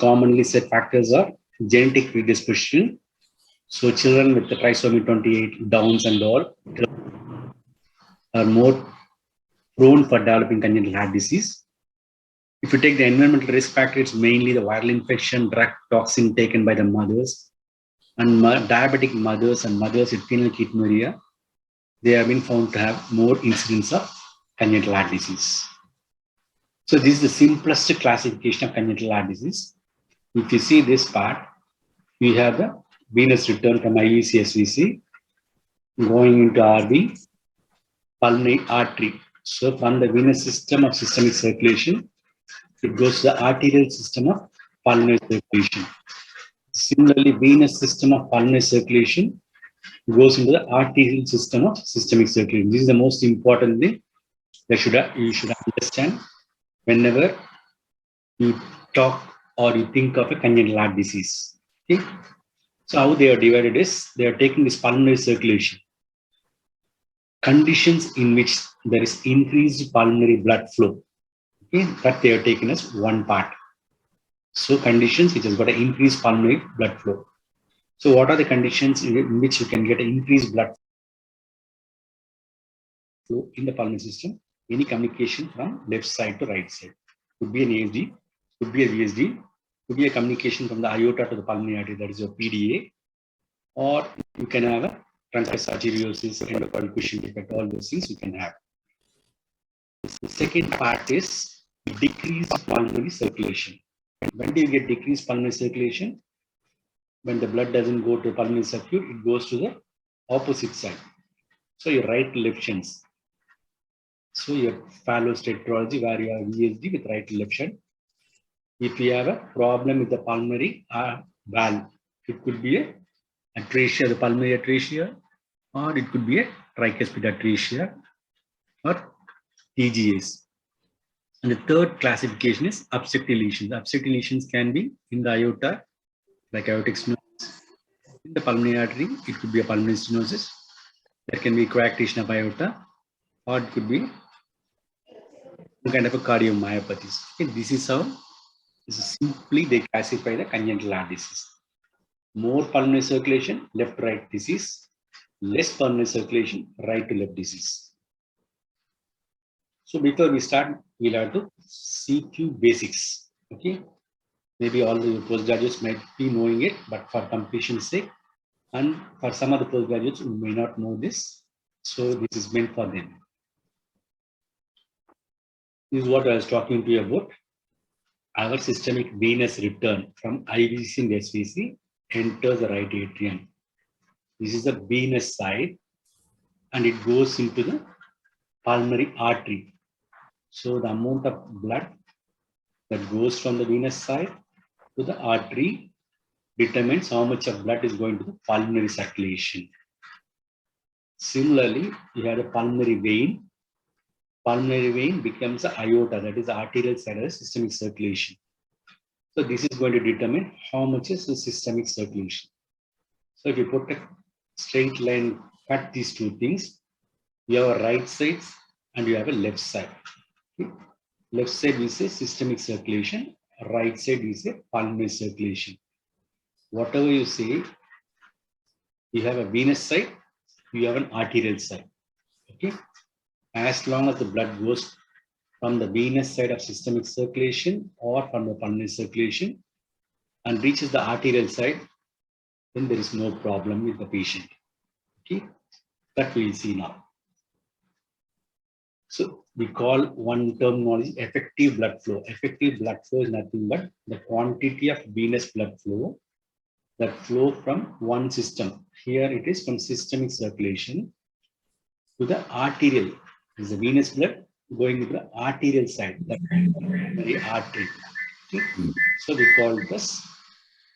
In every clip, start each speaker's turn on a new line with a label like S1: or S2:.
S1: commonly said factors are genetic predisposition. So children with the trisomy 28, Downs and all are more prone for developing congenital heart disease. If you take the environmental risk factor, it's mainly the viral infection, drug toxin taken by the mothers, and diabetic mothers and mothers with phenylketonuria. They have been found to have more incidence of congenital heart disease. So this is the simplest classification of congenital heart disease. If you see this part, we have the venous return from IVC, SVC, going into RV, pulmonary artery. So from the venous system of systemic circulation, it goes to the arterial system of pulmonary circulation. Similarly, venous system of pulmonary circulation goes into the arterial system of systemic circulation. This is the most important thing that you should understand whenever you talk or you think of a congenital heart disease. Okay? So how they are divided is, they are taking this pulmonary circulation. Conditions in which there is increased pulmonary blood flow, okay, that they are taken as one part. So conditions which has got an increased pulmonary blood flow. So what are the conditions in which you can get an increased blood flow in the pulmonary system? Any communication from left side to right side. Could be an ASD, could be a VSD, could be a communication from the aorta to the pulmonary artery, that is your PDA, or you can have a truncatus arteriosus, endocardial cushion defect, all those things you can have. The second part is decreased pulmonary circulation. When do you get decreased pulmonary circulation? When the blood doesn't go to the pulmonary circuit, it goes to the opposite side. So your right to left shunts. So your Phallostetology, where you have VSD with right to left shunt. If you have a problem with the pulmonary valve, it could be a atresia, the pulmonary atresia, or it could be a tricuspid atresia or TGAs. And the third classification is obstructive lesions. Obstructive lesions can be in the aorta, like aortic stenosis. In the pulmonary artery, it could be a pulmonary stenosis. There can be coarctation of aorta, or it could be some kind of a cardiomyopathy. Okay, this is how simply they classify the congenital heart disease. More pulmonary circulation, left-right disease. Less pulmonary circulation, right-to-left disease. So before we start, we'll have to see few basics. Okay, maybe all the postgraduates might be knowing it, but for completion's sake, and for some of the postgraduates who may not know this, so this is meant for them. This is what I was talking to you about. Our systemic venous return from IVC and SVC enters the right atrium. This is the venous side, and it goes into the pulmonary artery. So the amount of blood that goes from the venous side to the artery determines how much of blood is going to the pulmonary circulation. Similarly, you have a pulmonary vein. Pulmonary vein becomes the aorta, that is the arterial side of the systemic circulation. So this is going to determine how much is the systemic circulation. So if you put a straight line, cut these two things, you have a right side and you have a left side. Okay. Left side we say systemic circulation, right side we say pulmonary circulation. Whatever you say, you have a venous side, you have an arterial side. Okay. As long as the blood goes from the venous side of systemic circulation or from the pulmonary circulation and reaches the arterial side, then there is no problem with the patient. Okay, that we will see now. So we call one terminology effective blood flow. Effective blood flow is nothing but the quantity of venous blood flow that flow from one system. Here it is from systemic circulation to the arterial. This is the venous blood going to the arterial side, the artery. Okay. So we call this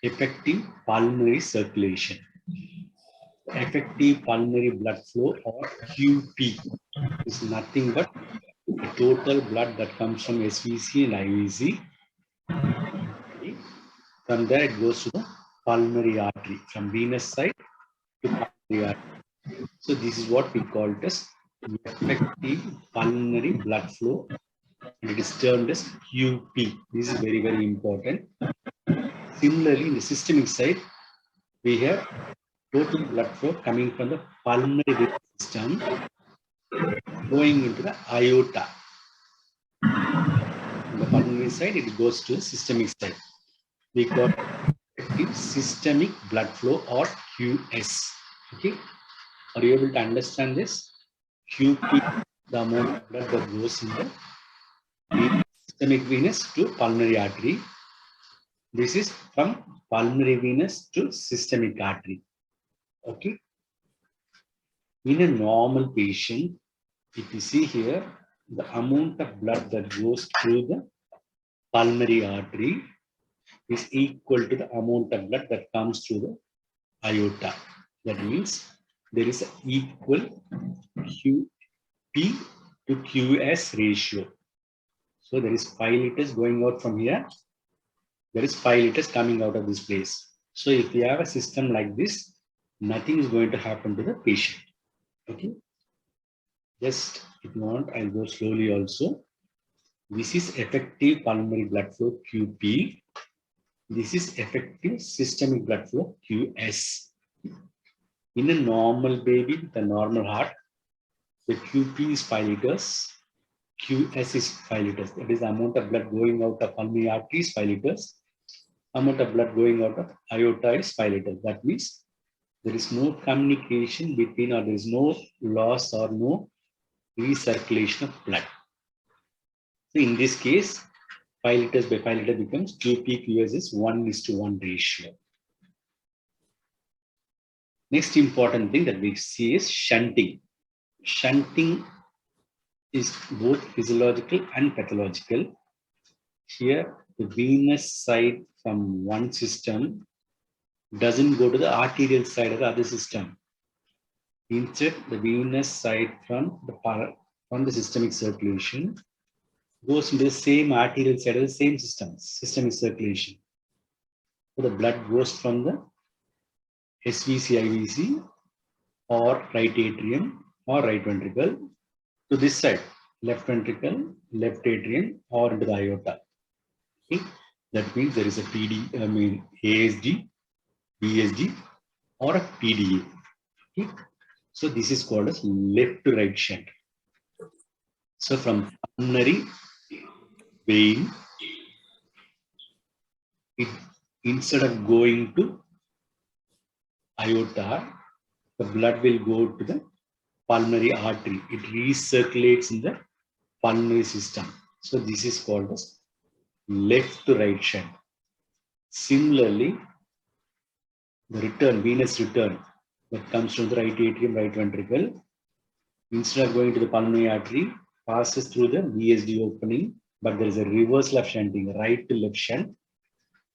S1: effective pulmonary circulation. Effective pulmonary blood flow, or QP, is nothing but the total blood that comes from SVC and IVC. Okay. From there it goes to the pulmonary artery, from venous side to pulmonary artery. So this is what we call it as effective pulmonary blood flow, and it is termed as QP. This is very, very important. Similarly, in the systemic side, we have total blood flow coming from the pulmonary vein system going into the aorta. On the pulmonary side, it goes to the systemic side. We call it systemic blood flow or QS. Okay, are you able to understand this? QP, the amount of blood that goes in the systemic venous to pulmonary artery. This is from pulmonary venous to systemic artery. Okay. In a normal patient, if you see here, the amount of blood that goes through the pulmonary artery is equal to the amount of blood that comes through the aorta. That means there is an equal QP to QS ratio. So there is 5 liters going out from here. There is 5 liters coming out of this place. So if you have a system like this, nothing is going to happen to the patient. Okay. Just if you want, I'll go slowly also. This is effective pulmonary blood flow QP. This is effective systemic blood flow QS. In a normal baby with a normal heart, the QP is 5 liters. QS is 5 liters. That is the amount of blood going out of pulmonary artery is 5 liters. Amount of blood going out of aorta is 5 liters. That means there is no communication between, or there is no loss or no recirculation of blood. So in this case, 5 liters by 5 liters becomes QP QS is 1:1 ratio. Next important thing that we see is shunting. Shunting is both physiological and pathological. Here, the venous side from one system doesn't go to the arterial side of the other system. Instead, the venous side from the systemic circulation goes into the same arterial side of the same system, systemic circulation. So the blood goes from the SVC, IVC, or right atrium or right ventricle to this side, left ventricle, left atrium, or into the aorta. Okay? That means there is a ASD, BSD, or a PDA. Okay? So this is called as left to right shunt. So from pulmonary vein, instead of going to aorta, the blood will go to the pulmonary artery. It recirculates in the pulmonary system. So this is called as left to right shunt. Similarly, the return, venous return that comes from the right atrium, right ventricle, instead of going to the pulmonary artery, passes through the VSD opening, but there is a reversal of shunting, right to left shunt,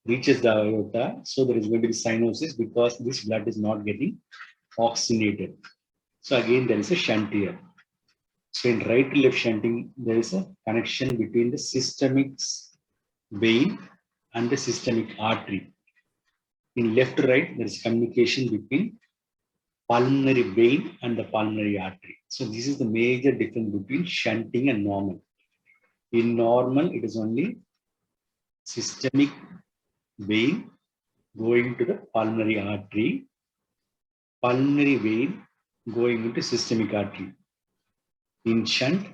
S1: reaches the aorta. So there is going to be cyanosis because this blood is not getting oxygenated. So again, there is a shunt here. So in right to left shunting, there is a connection between the systemic vein and the systemic artery. In left to right, there is communication between pulmonary vein and the pulmonary artery. So this is the major difference between shunting and normal. In normal, it is only systemic vein going to the pulmonary artery, pulmonary vein going into systemic artery. In shunt,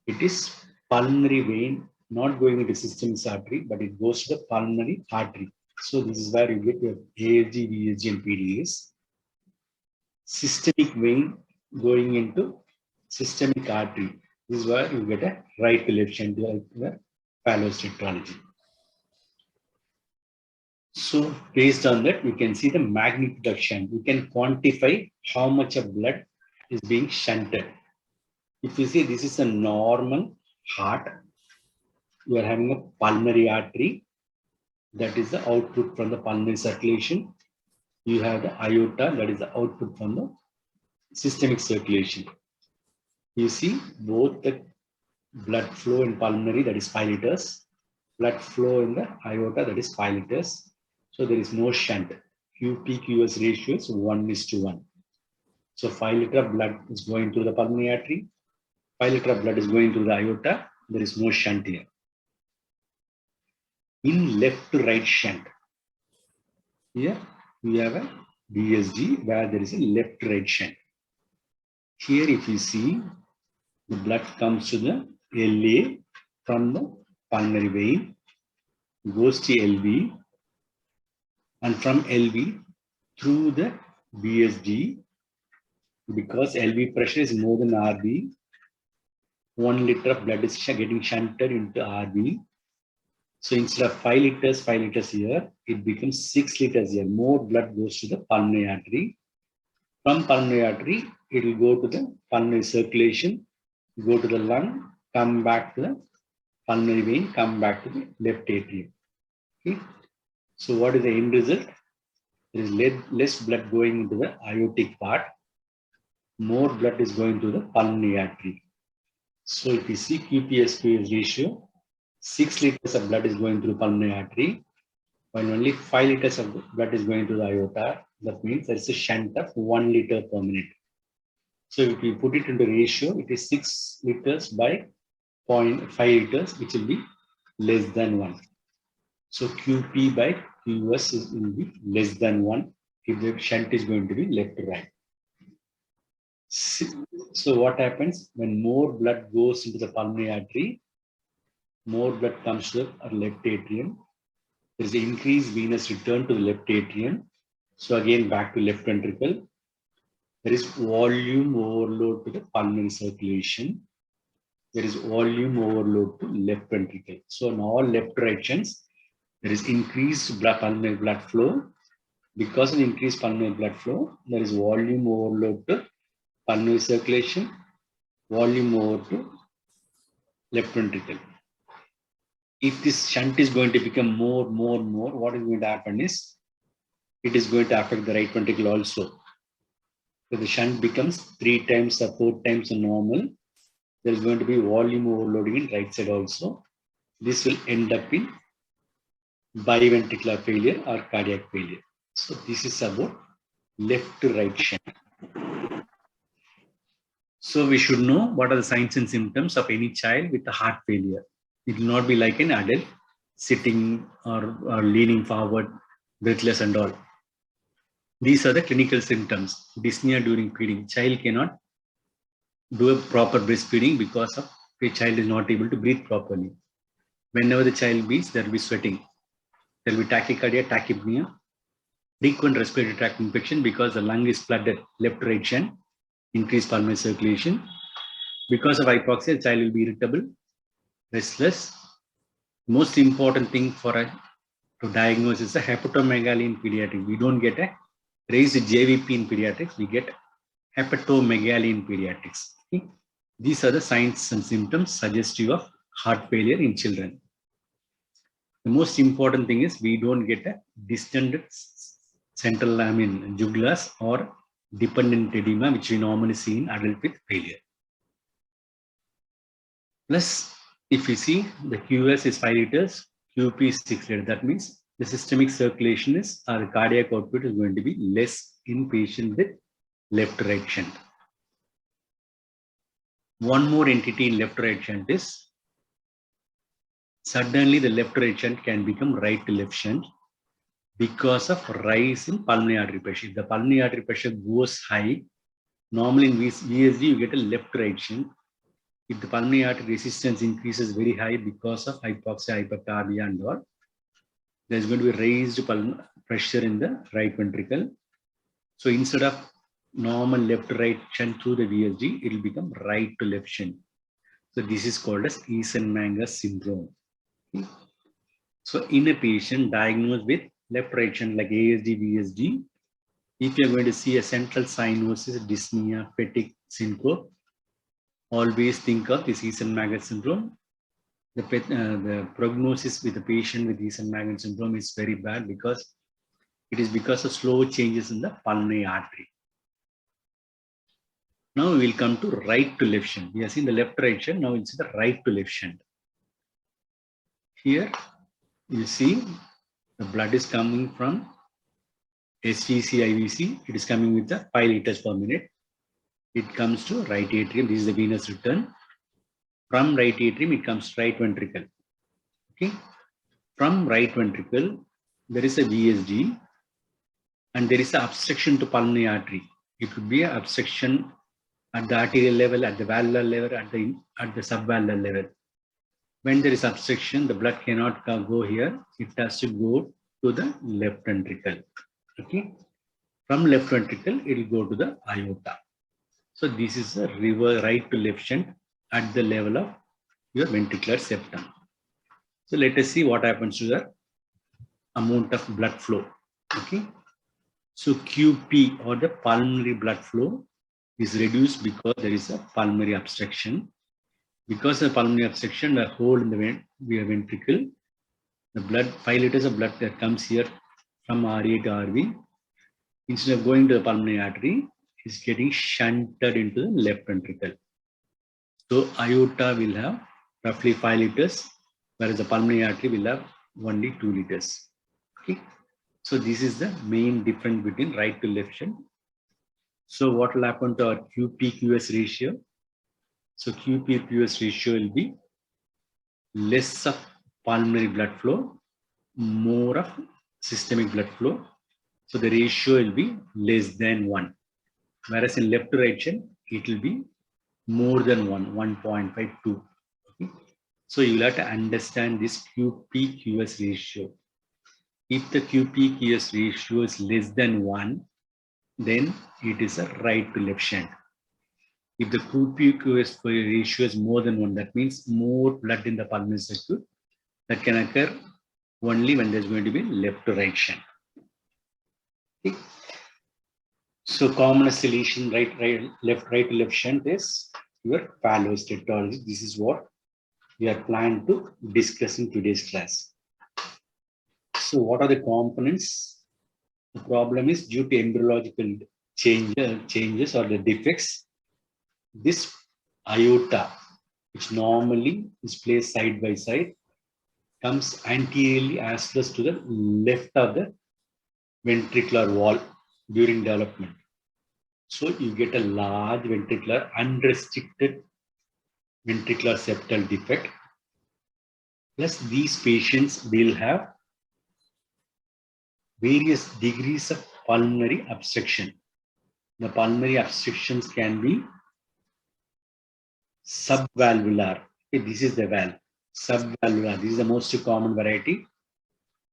S1: it is pulmonary vein not going into systemic artery, but it goes to the pulmonary artery. So this is where you get your ASG, VSG, and PDAs. Systemic vein going into systemic artery. This is where you get a right to left shunt, like the Phallostetology. So based on that, we can see the magnitude of shunt. We can quantify how much of blood is being shunted. If you see this is a normal heart, you are having a pulmonary artery. That is the output from the pulmonary circulation. You have the aorta, that is the output from the systemic circulation. You see both the blood flow in pulmonary, that is 5 liters, blood flow in the aorta, that is 5 liters. So there is no shunt. QP/QS ratio is 1:1. So 5 liters of blood is going through the pulmonary artery, 5 liters of blood is going through the aorta. There is no shunt here. In left to right shunt, Here we have a VSD where there is a left-right shunt. Here, if you see, the blood comes to the LA from the pulmonary vein, goes to LV, and from LV through the VSD, because LV pressure is more than RV, 1 liter of blood is getting shunted into RV. So instead of 5 liters here, it becomes 6 liters here. More blood goes to the pulmonary artery. From pulmonary artery, it will go to the pulmonary circulation, go to the lung, come back to the pulmonary vein, come back to the left atrium. Okay. So what is the end result? There is less blood going into the aortic part. More blood is going to the pulmonary artery. So if you see QPSQ ratio, 6 liters of blood is going through pulmonary artery, while only 5 liters of blood is going to the aorta. That means there is a shunt of 1 liter per minute. So if you put it into ratio, it is 6 liters by 0.5 liters, which will be less than 1. So QP by QS will be less than 1 if the shunt is going to be left to right. So what happens when more blood goes into the pulmonary artery, more blood comes to the left atrium. There is an increased venous return to the left atrium. So again, back to left ventricle. There is volume overload to the pulmonary circulation. There is volume overload to left ventricle. So in all left directions, there is increased pulmonary blood flow. Because of increased pulmonary blood flow, there is volume overload to pulmonary circulation, volume over to left ventricle. If this shunt is going to become more, what is going to happen is, it is going to affect the right ventricle also. So the shunt becomes 3 times or 4 times the normal. There is going to be volume overloading in right side also. This will end up in biventricular failure or cardiac failure. So this is about left to right shunt. So we should know what are the signs and symptoms of any child with a heart failure. It will not be like an adult sitting or leaning forward, breathless and all. These are the clinical symptoms. Dyspnea during feeding. Child cannot do a proper breastfeeding because of the child is not able to breathe properly. Whenever the child breathes, there will be sweating. There will be tachycardia, tachypnea, frequent respiratory tract infection because the lung is flooded, left right shunt, increased pulmonary circulation. Because of hypoxia, the child will be irritable, restless. Most important thing to diagnose is a hepatomegaly in pediatrics. We don't get a raised JVP in pediatrics, we get hepatomegaly in pediatrics. Okay? These are the signs and symptoms suggestive of heart failure in children. The most important thing is we don't get a distended central jugulars or dependent edema, which we normally see in adult with failure. Plus, if you see the QS is 5 liters, QP is 6 liters. That means the systemic circulation is, or the cardiac output is going to be less in patient with left-right shunt. One more entity in left-right shunt is suddenly the left-right shunt can become right-to-left shunt because of rise in pulmonary artery pressure. If the pulmonary artery pressure goes high, normally in VSD you get a left-right shunt. If the pulmonary artery resistance increases very high because of hypoxia, hypercarbia and all, there's going to be raised pressure in the right ventricle. So instead of normal left-right shunt through the VSD, it will become right-to-left shunt. So this is called as Eisenmenger syndrome. Okay. So in a patient diagnosed with left-right shunt like ASD, VSD, if you're going to see a central cyanosis, dyspnea, fatigue, syncope, always think of this Eisenmenger syndrome. The prognosis with the patient with Eisenmenger syndrome is very bad because it is because of slow changes in the pulmonary artery. Now we will come to right to left shunt. We have seen the left right shunt. Now it's the right to left shunt. Here you see the blood is coming from SVC, IVC. It is coming with the 5 liters per minute. It comes to right atrium. This is the venous return. From right atrium, it comes to right ventricle. Okay. From right ventricle, there is a VSD. and there is an obstruction to pulmonary artery. It could be an obstruction at the arterial level, at the valvular level, at the subvalvular level. When there is obstruction, the blood cannot go here. It has to go to the left ventricle. Okay. From left ventricle, it will go to the aorta. So this is a right to left shunt at the level of your ventricular septum. So let us see what happens to the amount of blood flow. Okay. So QP, or the pulmonary blood flow, is reduced because there is a pulmonary obstruction. Because of pulmonary obstruction, the hole in the ventricle, the blood, 5 liters of blood that comes here from RA to RV, instead of going to the pulmonary artery, is getting shunted into the left ventricle. So aorta will have roughly 5 liters, whereas the pulmonary artery will have only 2 liters. Okay. So this is the main difference between right to left shunt. So what will happen to our QP-QS ratio? So QP-QS ratio will be less of pulmonary blood flow, more of systemic blood flow. So the ratio will be less than 1. Whereas in left to right shunt, it will be more than 1, 1.52. Okay. So you will have to understand this QP-QS ratio. If the QP-QS ratio is less than 1, then it is a right to left shunt. If the QP-QS ratio is more than 1, that means more blood in the pulmonary circuit. That can occur only when there's going to be left to right shunt. Okay. So commonest lesion, left to left shunt is your Phallostetology. This is what we are planning to discuss in today's class. So what are the components? The problem is due to embryological changes or the defects, this aorta, which normally is placed side by side, comes anteriorly as close to the left of the ventricular wall during development. So you get a large ventricular, unrestricted ventricular septal defect. Plus these patients will have various degrees of pulmonary obstruction. The pulmonary obstructions can be subvalvular. Okay, this is the valve. Subvalvular. This is the most common variety.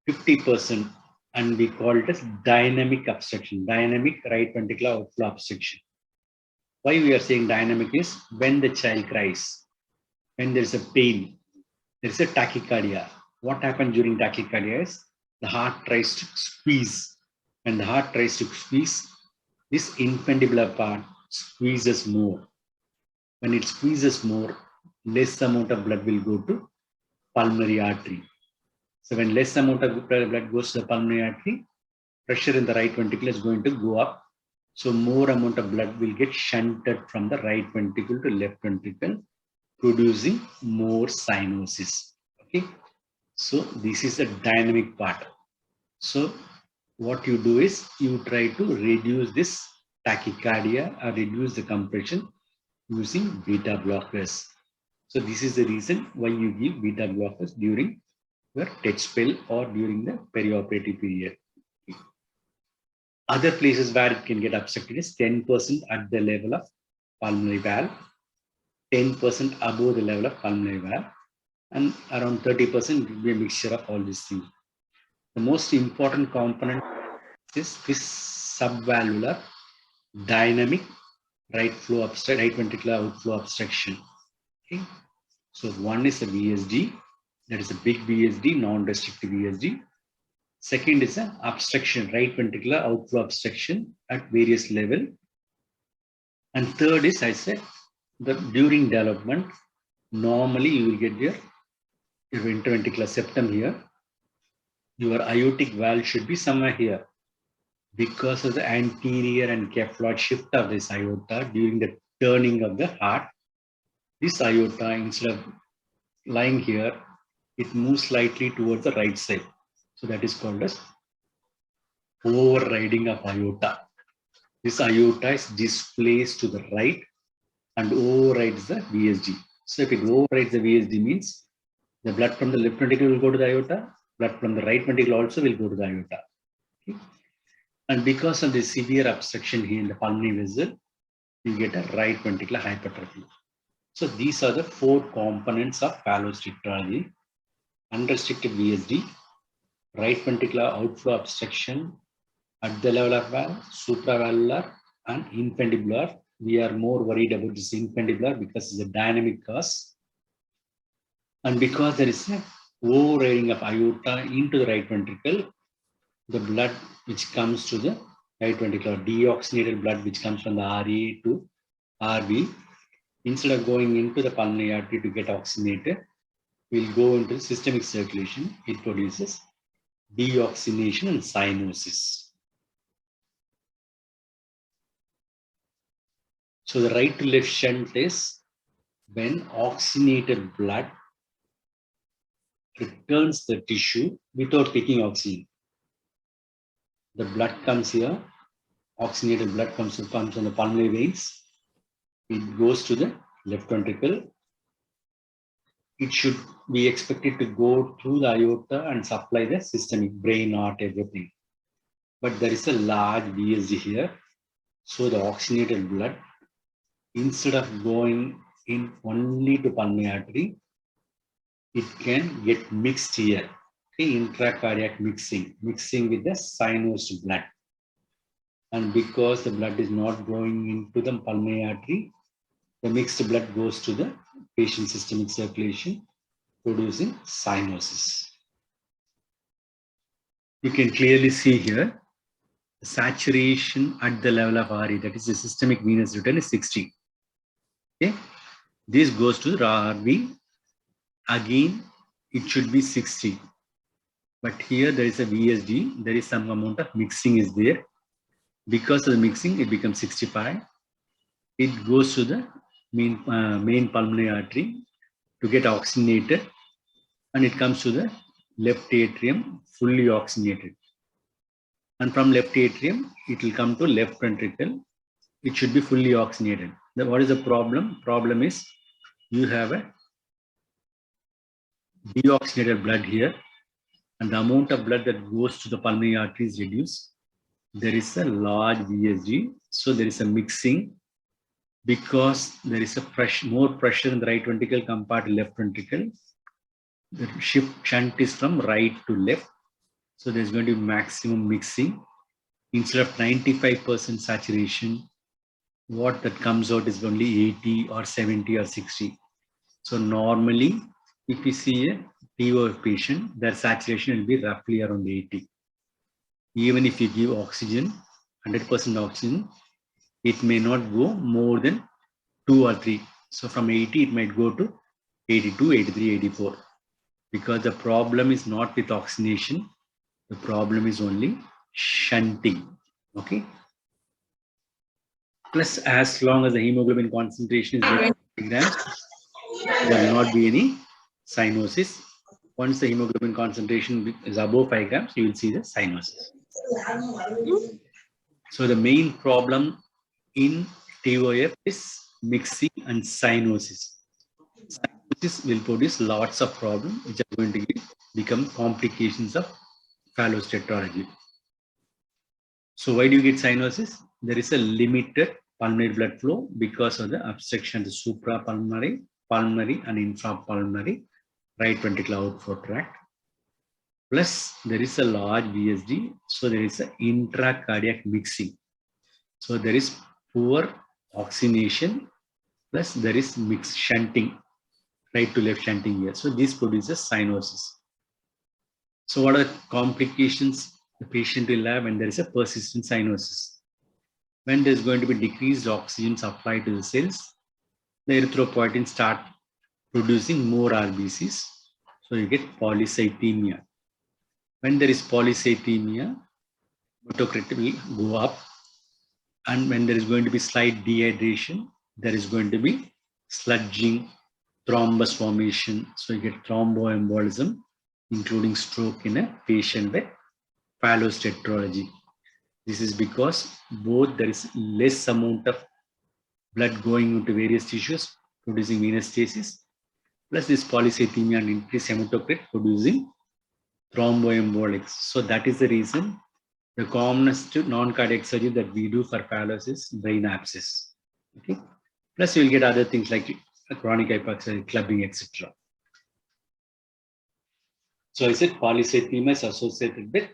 S1: 50%, and we call it as dynamic obstruction. Dynamic right ventricular outflow obstruction. Why we are saying dynamic is when the child cries, when there is a pain, there is a tachycardia. What happens during tachycardia is the heart tries to squeeze. When the heart tries to squeeze, this infundibular part squeezes more. When it squeezes more, less amount of blood will go to pulmonary artery. So when less amount of blood goes to the pulmonary artery, pressure in the right ventricle is going to go up. So more amount of blood will get shunted from the right ventricle to left ventricle, producing more cyanosis. Okay. So this is the dynamic part. So what you do is you try to reduce this tachycardia or reduce the compression using beta blockers. So this is the reason why you give beta blockers during your TET spell or during the perioperative period. Other places where it can get obstructed is 10% at the level of pulmonary valve, 10% above the level of pulmonary valve, and around 30% will be a mixture of all these things. The most important component is this subvalvular dynamic right ventricular outflow obstruction. Okay. So one is a VSD, that is a big VSD, non-restrictive VSD. Second is an obstruction, right ventricular outflow obstruction at various levels. And third is, I said, that during development, normally you will get your interventricular septum here. Your aortic valve should be somewhere here. Because of the anterior and cephaloid shift of this aorta during the turning of the heart, this aorta, instead of lying here, it moves slightly towards the right side. So that is called as overriding of aorta. This aorta is displaced to the right and overrides the VSD. So if it overrides the VSD means the blood from the left ventricle will go to the aorta, blood from the right ventricle also will go to the aorta. Okay. And because of the severe obstruction here in the pulmonary vessel, you get a right ventricular hypertrophy. So these are the 4 components of Phallostetology: unrestricted VSD, right ventricular outflow obstruction at the level of valve, supravalvular, and infundibular. We are more worried about this infundibular because it's a dynamic cause. And because there is a overriding of aorta into the right ventricle, the blood which comes to the right ventricle, deoxygenated blood which comes from the RA to RB, instead of going into the pulmonary artery to get oxygenated, will go into systemic circulation. It produces deoxygenation and cyanosis. So the right to left shunt is when oxygenated blood returns the tissue without taking oxygen. The blood comes here, oxygenated blood comes on the pulmonary veins. It goes to the left ventricle. It should be expected to go through the aorta and supply the systemic brain, heart, everything. But there is a large VSD here. So the oxygenated blood, instead of going in only to pulmonary artery, it can get mixed here. Okay, intracardiac mixing with the cyanosed blood. And because the blood is not going into the pulmonary artery, the mixed blood goes to the patient's systemic circulation, producing cyanosis. You can clearly see here the saturation at the level of RE, that is the systemic venous return, is 60. Okay, this goes to the RB. Again, it should be 60. But here there is a VSD, there is some amount of mixing is there. Because of the mixing, it becomes 65. It goes to the main pulmonary artery to get oxygenated, and it comes to the left atrium fully oxygenated. And from left atrium, it will come to left ventricle. It should be fully oxygenated. What is the problem? Problem is you have a deoxygenated blood here, and the amount of blood that goes to the pulmonary artery is reduced. There is a large VSG, so there is a mixing. Because there is a more pressure in the right ventricle compared to left ventricle, the shunt is from right to left. So there's going to be maximum mixing. Instead of 95% saturation, what that comes out is only 80 or 70 or 60. So normally, if you see a TO patient, their saturation will be roughly around 80. Even if you give oxygen, 100% oxygen, it may not go more than 2 or 3. So from 80, it might go to 82, 83, 84. Because the problem is not with oxygenation, the problem is only shunting. Okay. Plus, as long as the hemoglobin concentration is below 5 grams, there will not be any cyanosis. Once the hemoglobin concentration is above 5 grams, you will see the cyanosis. So the main problem in TOF is mixing and cyanosis. Cyanosis will produce lots of problems which are going to become complications of Phallostetology. So why do you get cyanosis? There is a limited pulmonary blood flow because of the obstruction of the suprapulmonary, pulmonary, and infrapulmonary right ventricular outflow tract. Plus, there is a large VSD, so there is an intracardiac mixing. So there is poor oxygenation, plus there is mixed shunting, right to left shunting here. So this produces cyanosis. So what are the complications the patient will have when there is a persistent cyanosis? When there's going to be decreased oxygen supply to the cells, the erythropoietin start producing more RBCs. So you get polycythemia. When there is polycythemia, hematocrit will go up. And when there is going to be slight dehydration, there is going to be sludging, thrombus formation. So you get thromboembolism, including stroke in a patient with Phallostetology. This is because both there is less amount of blood going into various tissues, producing venous stasis, plus this polycythemia and increased hematocrit producing thromboembolics. So that is the reason The commonest non-cardiac surgery that we do for Phallus is brain abscess. Okay. Plus, you will get other things like chronic hypoxia, clubbing, etc. So, I said polycythemia is associated with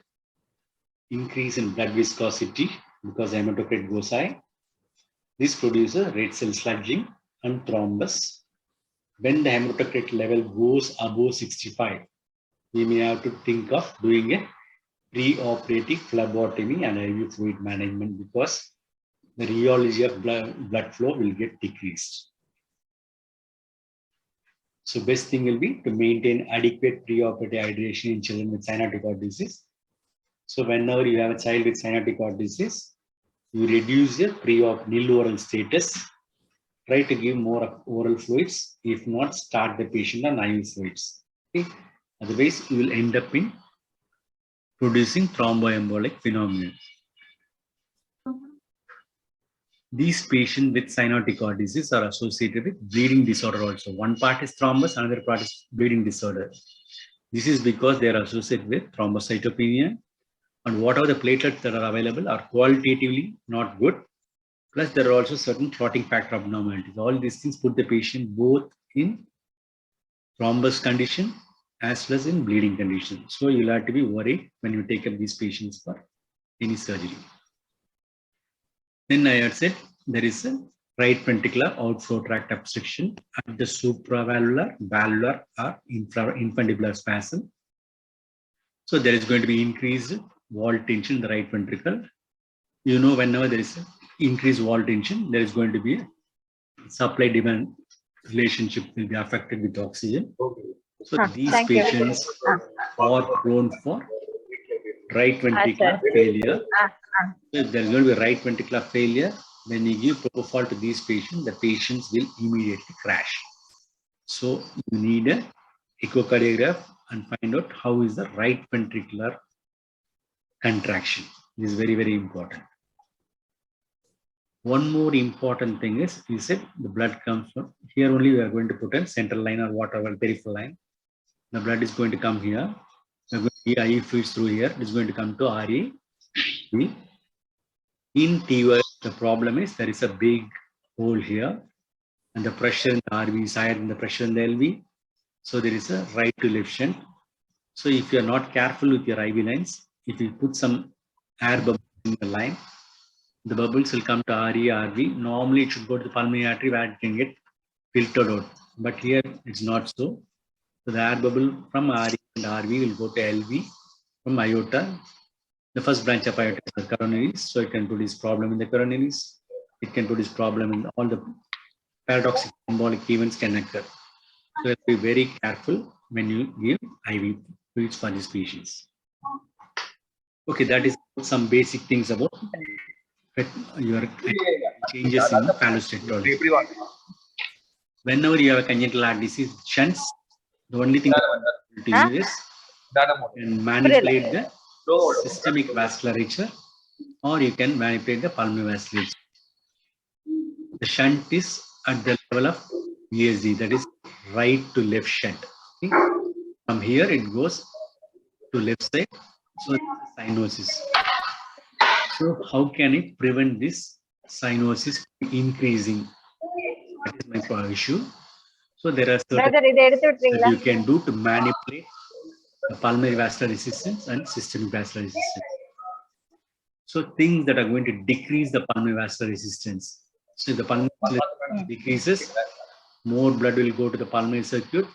S1: increase in blood viscosity because hematocrit goes high. This produces red cell sludging and thrombus. When the hematocrit level goes above 65, we may have to think of doing a preoperative phlebotomy and IV fluid management because the rheology of blood flow will get decreased. So best thing will be to maintain adequate preoperative hydration in children with cyanotic heart disease. So whenever you have a child with cyanotic heart disease, you reduce your pre-op nil oral status. Try to give more oral fluids. If not, start the patient on IV fluids. Okay? Otherwise, you will end up in producing thromboembolic phenomenon. These patients with cyanotic heart disease are associated with bleeding disorder also. One part is thrombus, another part is bleeding disorder. This is because they are associated with thrombocytopenia, and whatever the platelets that are available are qualitatively not good. Plus, there are also certain clotting factor abnormalities. All these things put the patient both in thrombus condition as well as in bleeding condition. So you'll have to be worried when you take up these patients for any surgery. Then I had said there is a right ventricular outflow tract obstruction at the supravalvular, valvular, or infundibular spasm. So there is going to be increased wall tension in the right ventricle. You know, whenever there is increased wall tension, there is going to be a supply-demand relationship will be affected with oxygen. So these patients are prone for right ventricular failure. So if there is going to be right ventricular failure, when you give propofol to these patients, the patients will immediately crash. So you need an echocardiograph and find out how is the right ventricular contraction. This is very, very important. One more important thing is, we said the blood comes from here only. We are going to put a central line or whatever peripheral line. The blood is going to come here. We are going to IV fluids through here. It is going to come to RE. In TY, the problem is there is a big hole here, and the pressure in the RV is higher than the pressure in the LV. So there is a right to left shunt. So if you are not careful with your IV lines, if you put some air bubbles in the line, the bubbles will come to RE, RV. Normally it should go to the pulmonary artery where it can get filtered out. But here it's not so. So the air bubble from RE and RV will go to LV from aorta. The first branch of aorta is the coronaries. So it can produce problem in the coronaries. It can produce problem in all the paradoxical embolic events can occur. So be very careful when you give IV fluids for these patients. Okay, that is some basic things about your changes in Phallostetology. Whenever you have a congenital heart disease, shunts, the only thing to do is and manipulate the systemic vasculature, or you can manipulate the pulmonary vasculature. The shunt is at the level of VSD, that is right to left shunt. Okay? From here it goes to left side, so cyanosis. So how can it prevent this cyanosis increasing? That is my issue. So there are certain things that you can do to manipulate the pulmonary vascular resistance and systemic vascular resistance. So things that are going to decrease the pulmonary vascular resistance. So if the pulmonary resistance decreases, more blood will go to the pulmonary circuit,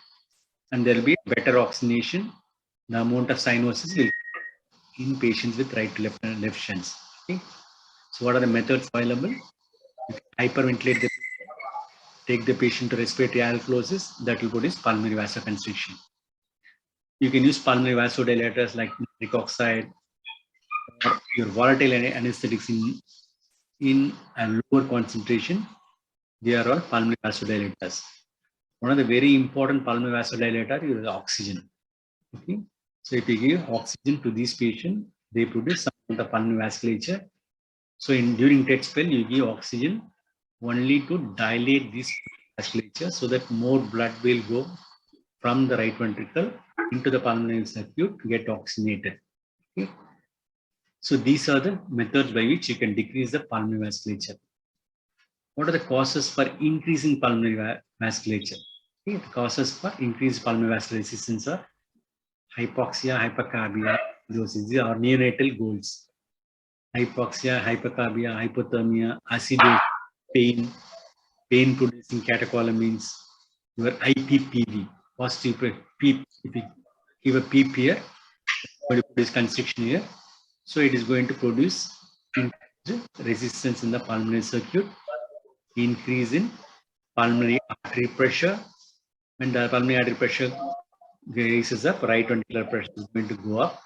S1: and there will be better oxygenation. The amount of cyanosis will in patients with right to left shunts. Okay? So what are the methods available? You can hyperventilate the patient, take the patient to respiratory alkalosis, that will produce pulmonary vasoconstriction. You can use pulmonary vasodilators like nitric oxide or your volatile anesthetics in a lower concentration. They are all pulmonary vasodilators. One of the very important pulmonary vasodilator is oxygen. Okay? So if you give oxygen to these patients, they produce some amount of pulmonary vasculature. So during TET spell, you give oxygen only to dilate this vasculature so that more blood will go from the right ventricle into the pulmonary circuit to get oxygenated. Okay? So these are the methods by which you can decrease the pulmonary vasculature. What are the causes for increasing pulmonary vasculature? Okay, the causes for increased pulmonary vascular resistance are hypoxia, hypercarbia, these are neonatal goals. Hypoxia, hypercarbia, hypothermia, acidosis, pain producing catecholamines, your IPPV, positive PEEP. If you give a PEEP here, it's going to produce constriction here. So it is going to produce resistance in the pulmonary circuit, increase in pulmonary artery pressure. When the pulmonary artery pressure raises up, right ventricular pressure is going to go up.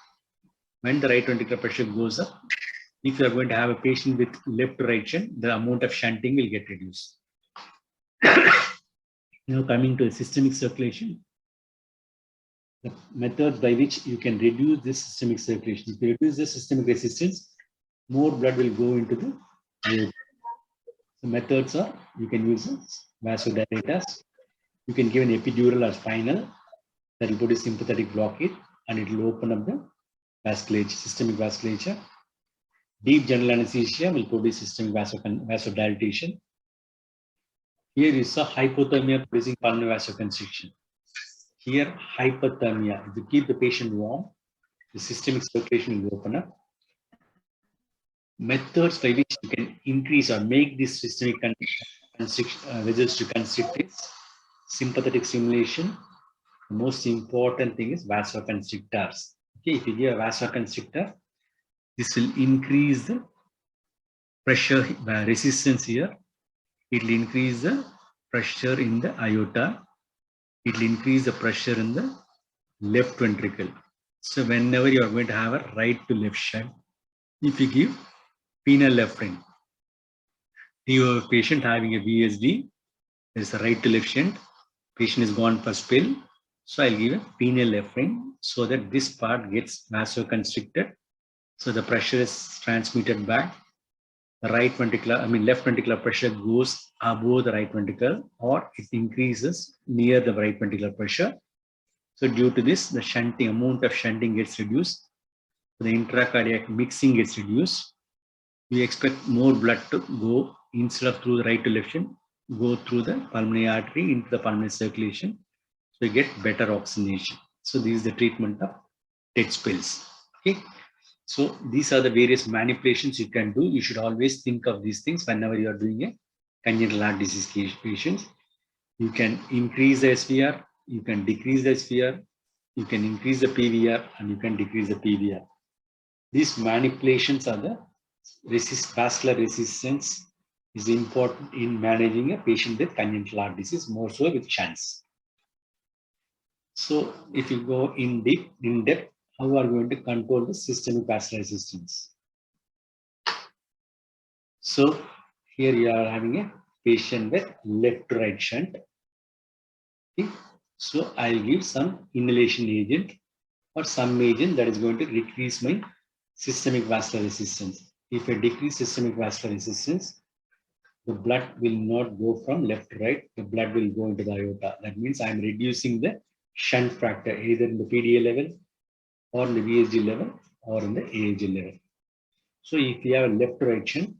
S1: When the right ventricular pressure goes up, if you are going to have a patient with left to right shunt, the amount of shunting will get reduced. Now coming to the systemic circulation, the methods by which you can reduce this systemic circulation. If you reduce the systemic resistance, more blood will go into the aorta. The methods are, you can use vasodilators. You can give an epidural or spinal that will produce sympathetic blockade and it will open up the vasculature, systemic vasculature. Deep general anesthesia will produce systemic vasodilatation. Here is a hypothermia producing pulmonary vasoconstriction. Here, hypothermia, if you keep the patient warm, the systemic circulation will open up. Methods by which you can increase or make this systemic vessels to constrict is sympathetic stimulation. The most important thing is vasoconstrictors. Okay, if you give a vasoconstrictor, this will increase the pressure resistance here. It will increase the pressure in the aorta. It will increase the pressure in the left ventricle. So whenever you are going to have a right to left shunt, if you give phenylephrine, you have a patient having a VSD, there is a right to left shunt, patient is gone for spill, so I'll give a phenylephrine so that this part gets vasoconstricted, so the pressure is transmitted back. The right ventricular, left ventricular pressure goes above the right ventricle or it increases near the right ventricular pressure. So due to this, the shunting, amount of shunting gets reduced. The intracardiac mixing gets reduced. We expect more blood to go instead of through the right to left shunt, go through the pulmonary artery into the pulmonary circulation. So you get better oxygenation. So this is the treatment of dead spills. Okay. So these are the various manipulations you can do. You should always think of these things whenever you are doing a congenital heart disease patients. You can increase the SVR, you can decrease the SVR, you can increase the PVR, and you can decrease the PVR. These manipulations are the vascular resistance is important in managing a patient with congenital heart disease, more so with shunts. So if you go in depth, how are you going to control the systemic vascular resistance? So here you are having a patient with left to right shunt. Okay. So I'll give some inhalation agent or some agent that is going to decrease my systemic vascular resistance. If I decrease systemic vascular resistance, the blood will not go from left to right, the blood will go into the aorta. That means I'm reducing the shunt factor either in the PDA level or in the VSG level or in the AAG level. So if you have a left to right shunt,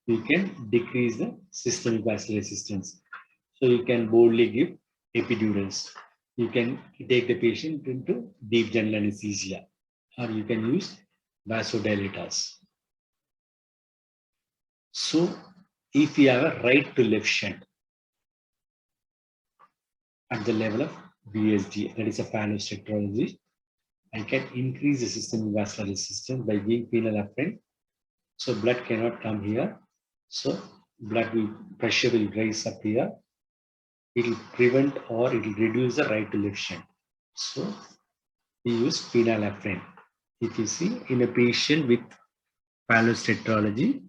S1: you can decrease the systemic vascular resistance. So you can boldly give epidurals. You can take the patient into deep general anesthesia, or you can use vasodilators. So if you have a right to left shunt at the level of VSD, that is a Phallostetology, I can increase the systemic vascular resistance by giving phenylephrine. So blood cannot come here. So pressure will rise up here. It will prevent or it will reduce the right to left shunt. So we use phenylephrine. If you see in a patient with Phallostetology,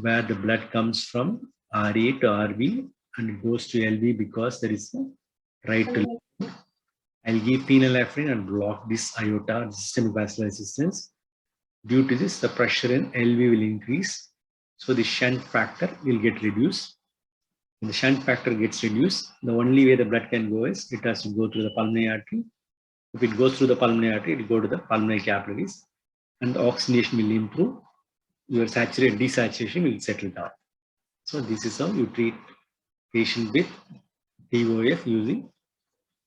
S1: where the blood comes from RA to RB and it goes to LV because there is a right to left. I'll give phenylephrine and block this aorta, systemic vascular resistance. Due to this, the pressure in LV will increase. So the shunt factor will get reduced. When the shunt factor gets reduced, the only way the blood can go is it has to go through the pulmonary artery. If it goes through the pulmonary artery, it will go to the pulmonary capillaries. and the oxygenation will improve. Your saturated desaturation will settle down. So this is how you treat patient with TOF using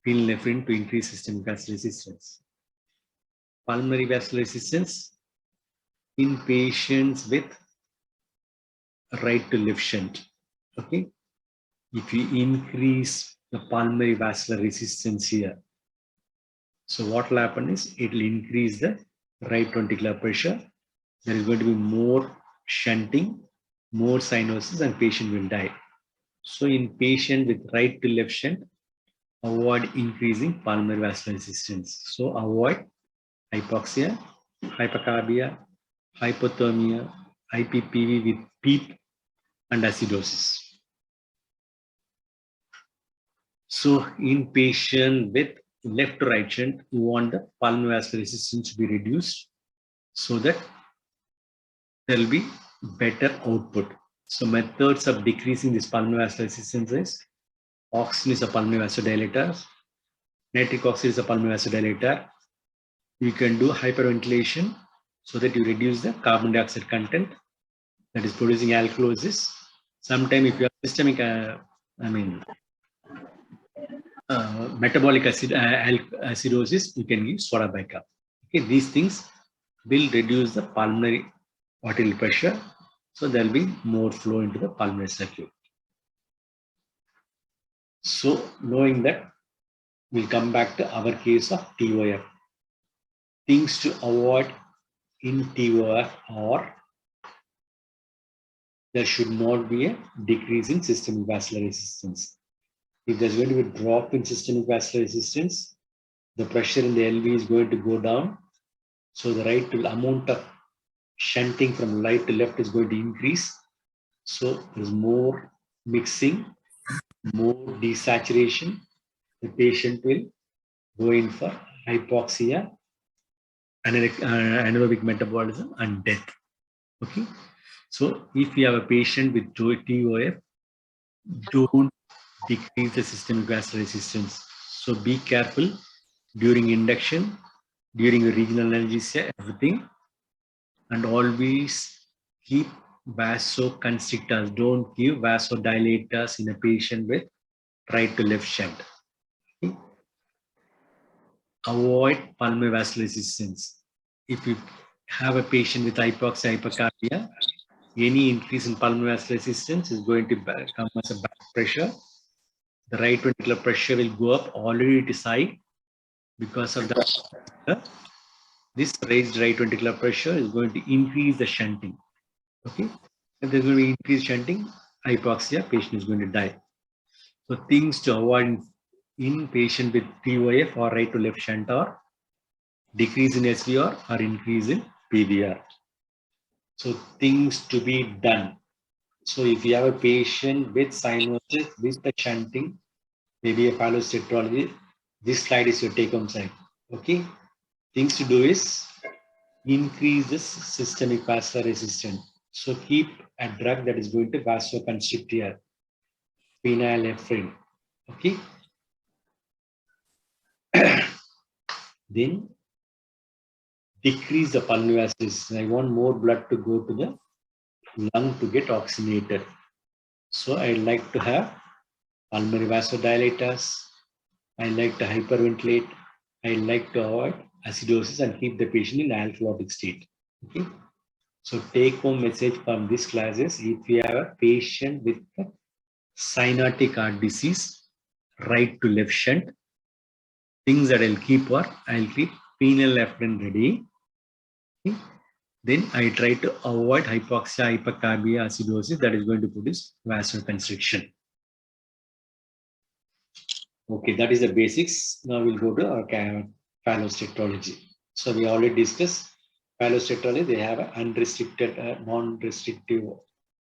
S1: phenylephrine to increase systemic vascular resistance. Pulmonary vascular resistance in patients with right to left shunt. Okay, if you increase the pulmonary vascular resistance here, so what will happen is it will increase the right ventricular pressure. There is going to be more shunting, more cyanosis, and patient will die. So in patient with right to left shunt, avoid increasing pulmonary vascular resistance. So avoid hypoxia, hypercarbia, hypothermia, IPPV with PEEP, and acidosis. So in patient with left to right shunt, you want the pulmonary vascular resistance to be reduced so that there will be better output. So methods of decreasing this pulmonary vascular resistance is oxygen is a pulmonary vasodilator, nitric oxide is a pulmonary vasodilator. You can do hyperventilation so that you reduce the carbon dioxide content that is producing alkalosis. Sometimes if you have systemic, metabolic acidosis, you can give soda bicarb. Okay, these things will reduce the pulmonary arterial pressure, so there will be more flow into the pulmonary circuit. So knowing that, we'll come back to our case of TOF. Things to avoid in TOF are there should not be a decrease in systemic vascular resistance. If there's going to be a drop in systemic vascular resistance, the pressure in the LV is going to go down. So the right amount of shunting from right to left is going to increase. So there's more mixing, more desaturation. The patient will go in for hypoxia, anaerobic metabolism, and death. Okay. So if you have a patient with TOF, don't decrease the systemic vascular resistance. So be careful during induction, during regional analgesia, everything, and always keep vasoconstrictors. Don't give vasodilators in a patient with right to left shunt. Okay? Avoid pulmonary vascular resistance. If you have a patient with hypoxia, hypercarbia, any increase in pulmonary vascular resistance is going to come as a back pressure. The right ventricular pressure will go up. Already it is high because of the this raised right ventricular pressure is going to increase the shunting. Okay, if there's going to be increased shunting, hypoxia, patient is going to die. So things to avoid in patient with TOF or right to left shunt are decrease in SVR or increase in PVR. So things to be done. So if you have a patient with cyanosis with the shunting, maybe a Phallostetology, this slide is your take-home slide. Okay, things to do is increase this systemic vascular resistance. So keep a drug that is going to vasoconstrict here, phenylephrine. Okay. Then decrease the pulmonary vascular resistance. I want more blood to go to the lung to get oxygenated. So I like to have pulmonary vasodilators. I like to hyperventilate. I like to avoid acidosis and keep the patient in alkalotic state. Okay. So take home message from this class is if you have a patient with cyanotic heart disease, right to left shunt, things that I'll keep phenylephrine ready. Okay. Then I try to avoid hypoxia, hypercarbia, acidosis that is going to produce vasoconstriction. Okay, that is the basics. Now we'll go to our Phallostetology. So we already discussed Phallostetology. They have an unrestricted, non-restrictive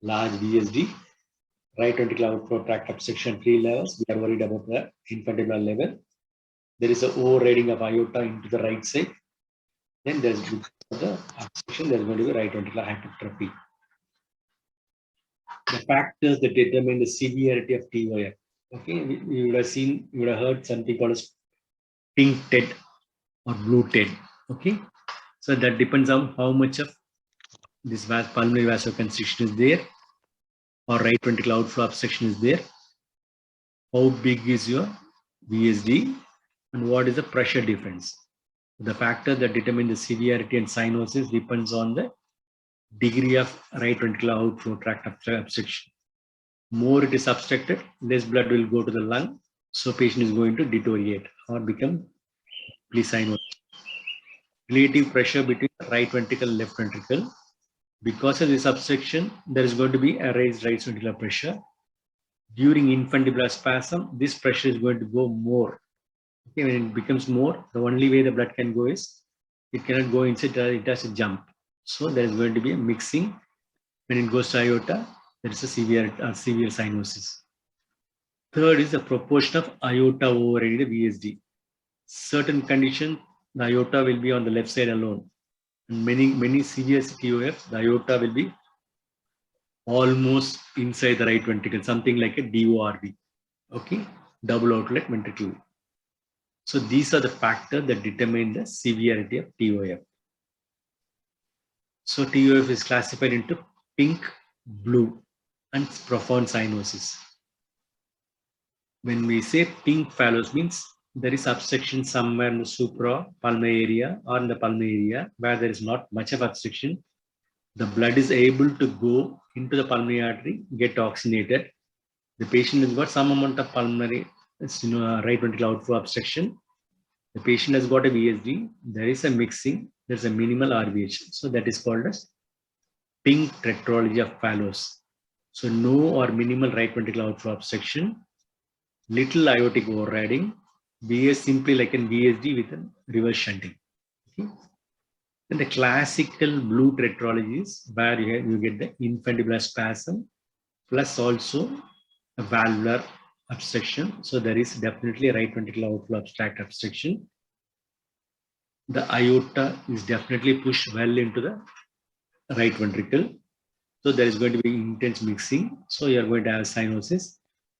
S1: large VSD, right ventricular outflow tract obstruction 3 levels. We are worried about the infundibular level. There is an overriding of aorta into the right side. Then there's the obstruction, there's going to be right ventricular hypertrophy. The factors that determine the severity of TOF. Okay, you would have seen, you would have heard something called as pink TED or blue TED. Okay, So that depends on how much of this pulmonary vasoconstriction is there, or right ventricular outflow obstruction is there. How big is your VSD, and what is the pressure difference? The factor that determine the severity and cyanosis depends on the degree of right ventricular outflow tract obstruction. More it is obstructed, less blood will go to the lung, so patient is going to deteriorate or become cyanosis. Relative pressure between right ventricle and left ventricle. Because of this obstruction, there is going to be a raised right ventricular pressure. During infundibular spasm, this pressure is going to go more. Okay, when it becomes more, the only way the blood can go is it cannot go inside, it has to jump. So there is going to be a mixing. When it goes to aorta, there is a severe cyanosis. Third is the proportion of aorta overriding the VSD. Certain conditions, the aorta will be on the left side alone. And many severe TOF, the aorta will be almost inside the right ventricle, something like a DORV. Okay, double outlet ventricle. So these are the factors that determine the severity of TOF. So TOF is classified into pink, blue, and profound cyanosis. When we say pink Phallos, means there is obstruction somewhere in the supra-pulmonary area or in the pulmonary area where there is not much of obstruction. The blood is able to go into the pulmonary artery, get oxygenated. The patient has got some amount of pulmonary, right ventricular outflow obstruction. The patient has got a VSD. There is a mixing. There is a minimal RVH. So that is called as pink tetralogy of Phallos. So no or minimal right ventricular outflow obstruction, little aortic overriding, VS simply like an VSD with a reverse shunting. Okay. And the classical blue tetralogy is where you get the infundibular spasm plus also a valvular obstruction. So there is definitely a right ventricular outflow obstruction. The aorta is definitely pushed well into the right ventricle. So there is going to be intense mixing. So you are going to have cyanosis.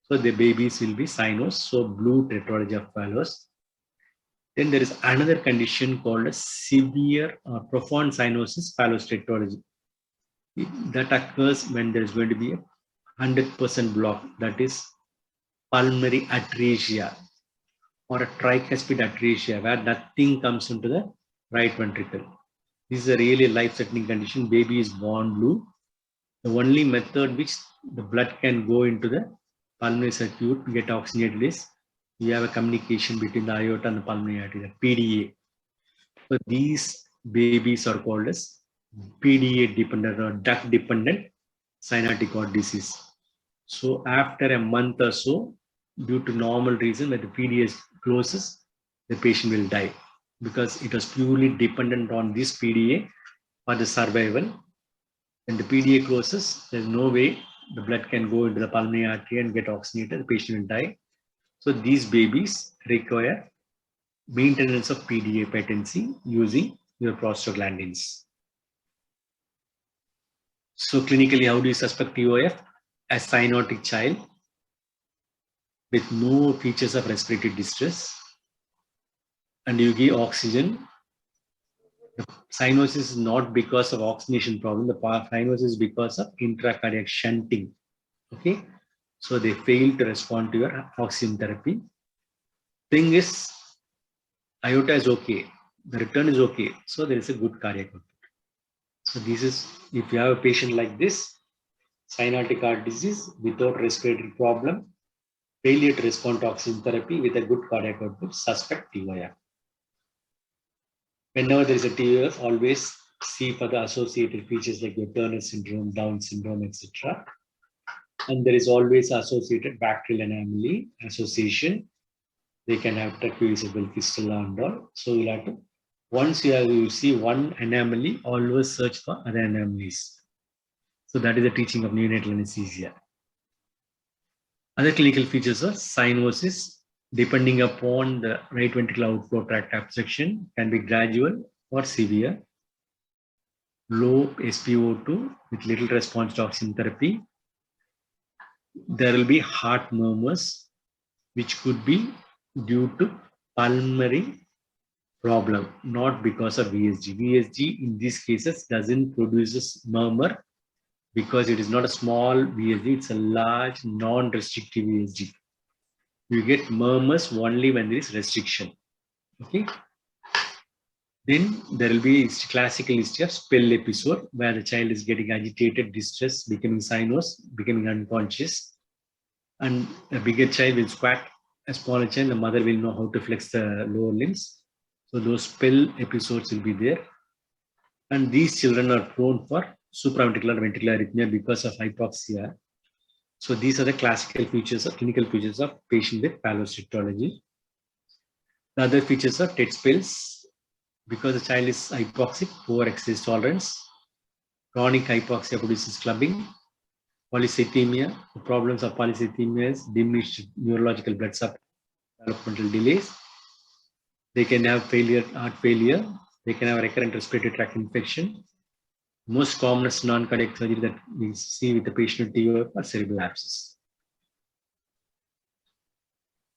S1: So the babies will be cyanosed. So blue tetralogy of Phallos. Then there is another condition called a severe or profound cyanosis, Phallostetology. That occurs when there is going to be a 100% block, that is pulmonary atresia or a tricuspid atresia, where nothing comes into the right ventricle. This is a really life-threatening condition. Baby is born blue. The only method which the blood can go into the pulmonary circuit to get oxygenated is you have a communication between the aorta and the pulmonary artery, the PDA. So these babies are called as PDA dependent or duct dependent cyanotic cord disease. So after a month or so, due to normal reason, when the PDA closes, the patient will die because it was purely dependent on this PDA for the survival. When the PDA closes, there's no way the blood can go into the pulmonary artery and get oxygenated, the patient will die. So these babies require maintenance of PDA patency using your prostaglandins. So clinically, how do you suspect TOF? A cyanotic child with no features of respiratory distress, and you give oxygen. The cyanosis is not because of oxygenation problem. The cyanosis is because of intracardiac shunting. Okay, so they fail to respond to your oxygen therapy. Thing is, aorta is okay, the return is okay, so there is a good cardiac output. So this is, if you have a patient like this, cyanotic heart disease without respiratory problem, failure to respond to oxygen therapy with a good cardiac output, suspect TOF. Whenever there is a TOF, always see for the associated features like your Turner syndrome, Down syndrome, etc. And there is always associated bacterial anomaly association. They can have tracheoesophageal fistula and all. So you'll have to, once you see one anomaly, always search for other anomalies. So that is the teaching of neonatal anesthesia. Other clinical features are cyanosis, depending upon the right ventricular outflow tract obstruction, can be gradual or severe. Low SpO2 with little response to oxygen therapy. There will be heart murmurs, which could be due to pulmonary problem, not because of VSG. VSG in these cases doesn't produce murmur because it is not a small VSG, it's a large non-restrictive VSG. You get murmurs only when there is restriction. Okay. Then there will be classical history of spell episode where the child is getting agitated, distressed, becoming cyanos, becoming unconscious. And a bigger child will squat, a smaller child, the mother will know how to flex the lower limbs. So those spell episodes will be there. And these children are prone for supraventricular ventricular arrhythmia because of hypoxia. So these are the classical features of clinical features of patient with Phallostetology. The other features are TED spells because the child is hypoxic, poor exercise tolerance. Chronic hypoxia produces clubbing. Polycythemia, the problems of polycythemia is diminished neurological blood supply, developmental delays. They can have failure, heart failure. They can have recurrent respiratory tract infection. Most commonest non-cardiac surgery that we see with the patient with TOF are cerebral abscess.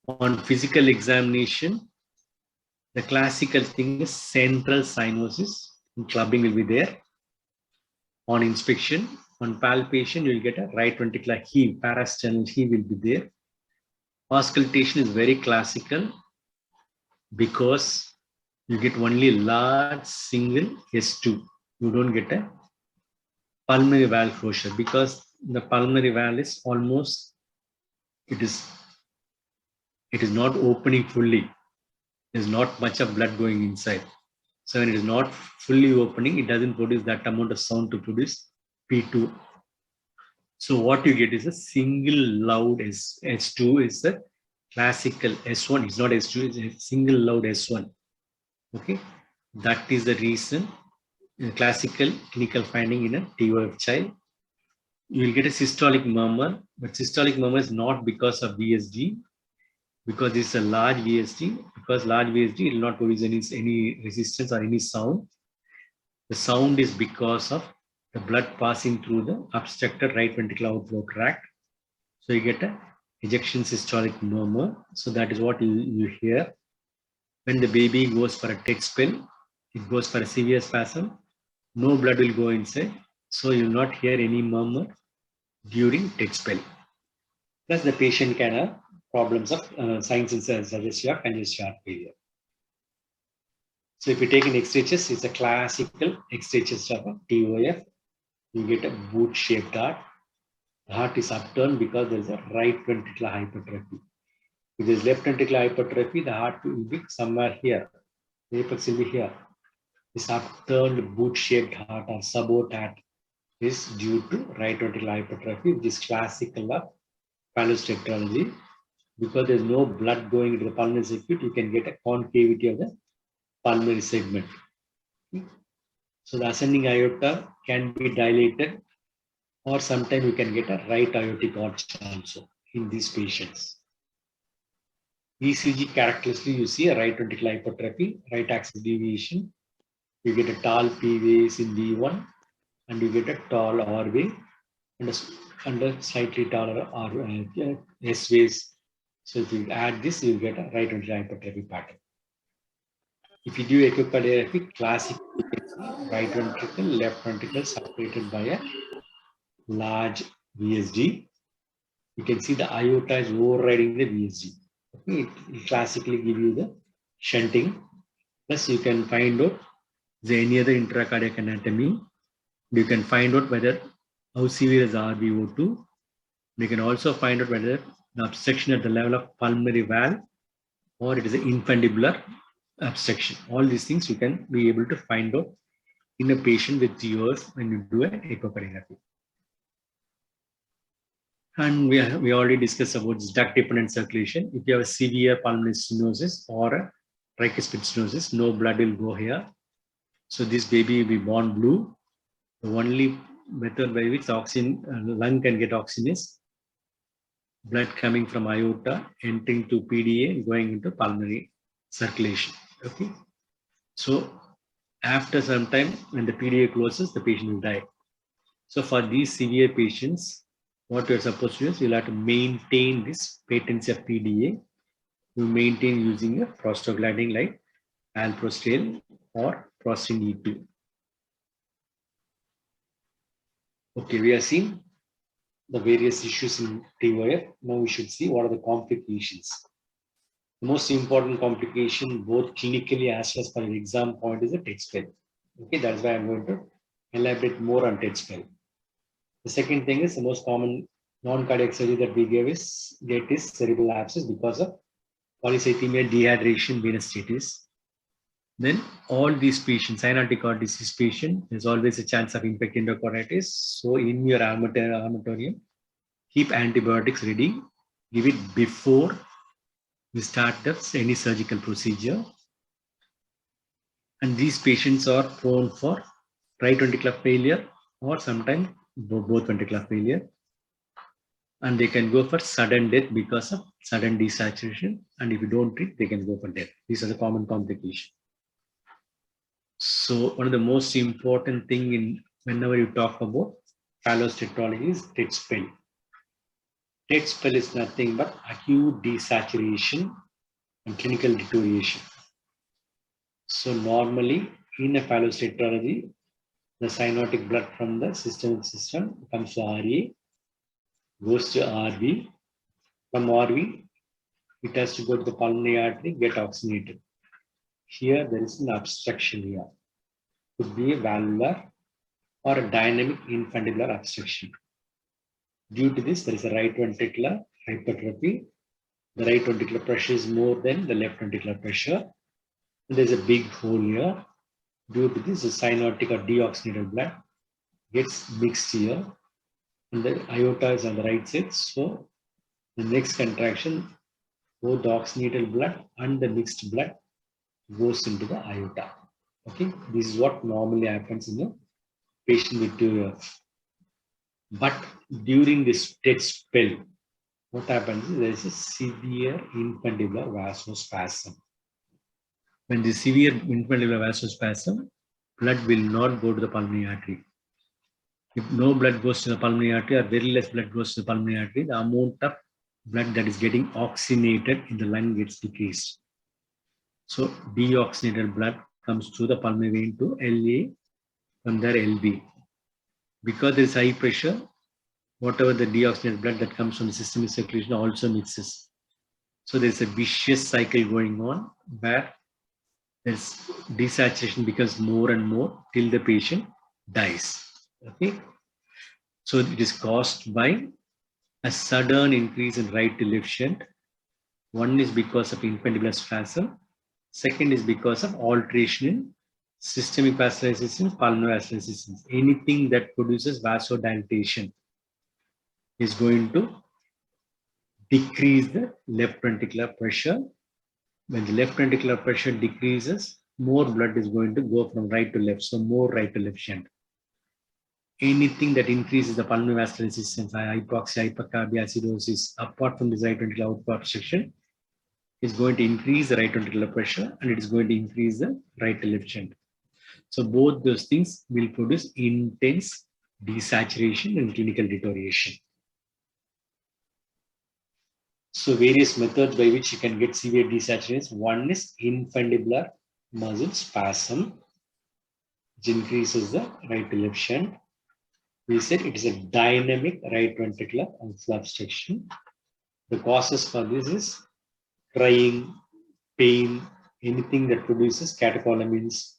S1: On physical examination, the classical thing is central cyanosis, and clubbing will be there. On inspection, on palpation, you will get a right ventricular heave, parasternal heave will be there. Auscultation is very classical because you get only large single S2. You don't get a pulmonary valve closure because the pulmonary valve is almost, it is not opening fully. There's not much of blood going inside. So when it is not fully opening, it doesn't produce that amount of sound to produce P2. So what you get is a single loud S2 is the classical S1. It's not S2, it's a single loud S1. Okay, that is the reason classical clinical finding in a TOF child. You will get a systolic murmur, but systolic murmur is not because of VSD, because it's a large VSD, because large VSD will not produce any resistance or any sound. The sound is because of the blood passing through the obstructed right ventricular outflow tract. So you get a ejection systolic murmur. So that is what you hear. When the baby goes for a TED spell, it goes for a severe spasm, no blood will go inside. So you will not hear any murmur during TED spell. Plus the patient can have problems of signs and suggestion of congestive heart failure. So if you take an X-ray chest, it's a classical X-ray chest of a TOF. You get a boot-shaped heart. The heart is upturned because there is a right ventricular hypertrophy. If there is left ventricular hypertrophy, the heart will be somewhere here. The apex will be here. This upturned boot-shaped heart or sabot heart is due to right ventricular hypertrophy, which is classical of Phallostetology. Because there is no blood going into the pulmonary circuit, you can get a concavity of the pulmonary segment. So the ascending aorta can be dilated, or sometimes you can get a right aortic arch also in these patients. ECG characteristically, you see a right ventricular hypertrophy, right axis deviation. You get a tall P waves in V1, and you get a tall R wave, and a slightly taller S waves. So if you add this, you get a right ventricular hypertrophy pattern. If you do echocardiography, classic right ventricle, left ventricle separated by a large VSD. You can see the aorta is overriding the VSD. Okay, it will classically give you the shunting. Plus, you can find out the any other intracardiac anatomy. You can find out whether how severe is RVO2. You can also find out whether the obstruction at the level of pulmonary valve or it is an infundibular obstruction. All these things you can be able to find out in a patient with TOF when you do an echocardiography. And we already discussed about duct-dependent circulation. If you have a severe pulmonary stenosis or a tricuspid stenosis, no blood will go here. So this baby will be born blue. The only method by which oxygen lung can get oxygen is blood coming from aorta, entering to PDA, going into pulmonary circulation. Okay. So after some time, when the PDA closes, the patient will die. So for these severe patients, what you're supposed to do is you'll have to maintain this patency of PDA. You maintain using a prostaglandin like alprostol or prostrin E2. Okay, we have seen the various issues in TOF. Now we should see what are the complications. The most important complication, both clinically as well as for an exam point, is the TED spell. Okay, that's why I'm going to elaborate more on TED spell. The second thing is the most common non-cardiac surgery that we get is cerebral abscess because of polycythemia, dehydration, venous status. Then all these patients, cyanotic heart disease patient, there's always a chance of infected endocarditis. So in your armatorium, keep antibiotics ready. Give it before we start any surgical procedure. And these patients are prone for right ventricular failure or sometimes both ventricular failure. And they can go for sudden death because of sudden desaturation. And if you don't treat, they can go for death. These are the common complications. So one of the most important thing in whenever you talk about phallostetology is TED spell. TED spell is nothing but acute desaturation and clinical deterioration. So normally in a phallostetology, the cyanotic blood from the system comes to RA, goes to RV. From RV, it has to go to the pulmonary artery, get oxygenated. Here there is an obstruction here. It could be a valvular or a dynamic infundibular obstruction. Due to this, there is a right ventricular hypertrophy. The right ventricular pressure is more than the left ventricular pressure. And there's a big hole here. Due to this, the cyanotic or deoxygenated blood gets mixed here. And the aorta is on the right side. So the next contraction, both the oxygenated blood and the mixed blood goes into the aorta. Okay, this is what normally happens in a patient with TOF. But during this TED spell, what happens is there is a severe infundibular vasospasm. When the severe infundibular vasospasm, blood will not go to the pulmonary artery. If no blood goes to the pulmonary artery or very less blood goes to the pulmonary artery, the amount of blood that is getting oxygenated in the lung gets decreased. So deoxygenated blood comes through the pulmonary vein to LA, from there LV. Because there is high pressure, whatever the deoxygenated blood that comes from the systemic circulation also mixes. So there's a vicious cycle going on where there's desaturation becomes more and more till the patient dies. Okay. So it is caused by a sudden increase in right to left shunt. One is because of infundibular spasm. Second is because of alteration in systemic vascular resistance, pulmonary vascular resistance. Anything that produces vasodilatation is going to decrease the left ventricular pressure. When the left ventricular pressure decreases, more blood is going to go from right to left, so more right to left shunt. Anything that increases the pulmonary vascular resistance, hypoxia, hypercarbia, acidosis, apart from this right ventricular outflow obstruction, is going to increase the right ventricular pressure and it is going to increase the right to left shunt. So both those things will produce intense desaturation and clinical deterioration. So various methods by which you can get severe desaturation. One is infundibular muscle spasm, which increases the right to left shunt. We said it is a dynamic right ventricular outflow obstruction. The causes for this is crying, pain, anything that produces catecholamines.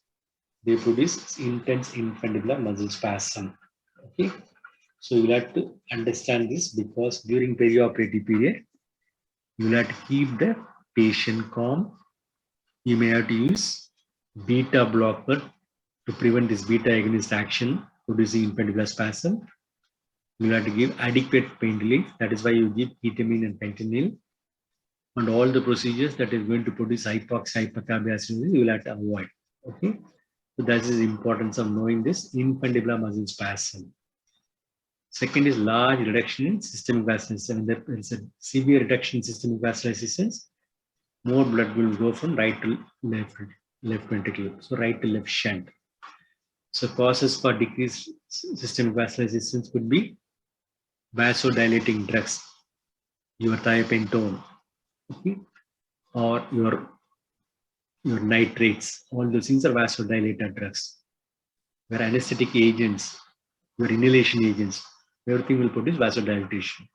S1: They produce intense infundibular muscle spasm. Okay, so you have to understand this because during perioperative period, you will have to keep the patient calm. You may have to use beta blocker to prevent this beta agonist action producing infundibular spasm. You will have to give adequate pain relief. That is why you give ketamine and fentanyl. And all the procedures that is going to produce hypoxia, hypercarbia, you will have to avoid. Okay, so that is the importance of knowing this infundibular muscle spasm. Second is large reduction in systemic vascular resistance. When there is a severe reduction in systemic vascular resistance, more blood will go from right to left ventricle. So right to left shunt. So causes for decreased systemic vascular resistance could be vasodilating drugs, your thiopentone, okay, or your your nitrates, all those things are vasodilator drugs. Where anesthetic agents, your inhalation agents, everything will produce vasodilatation.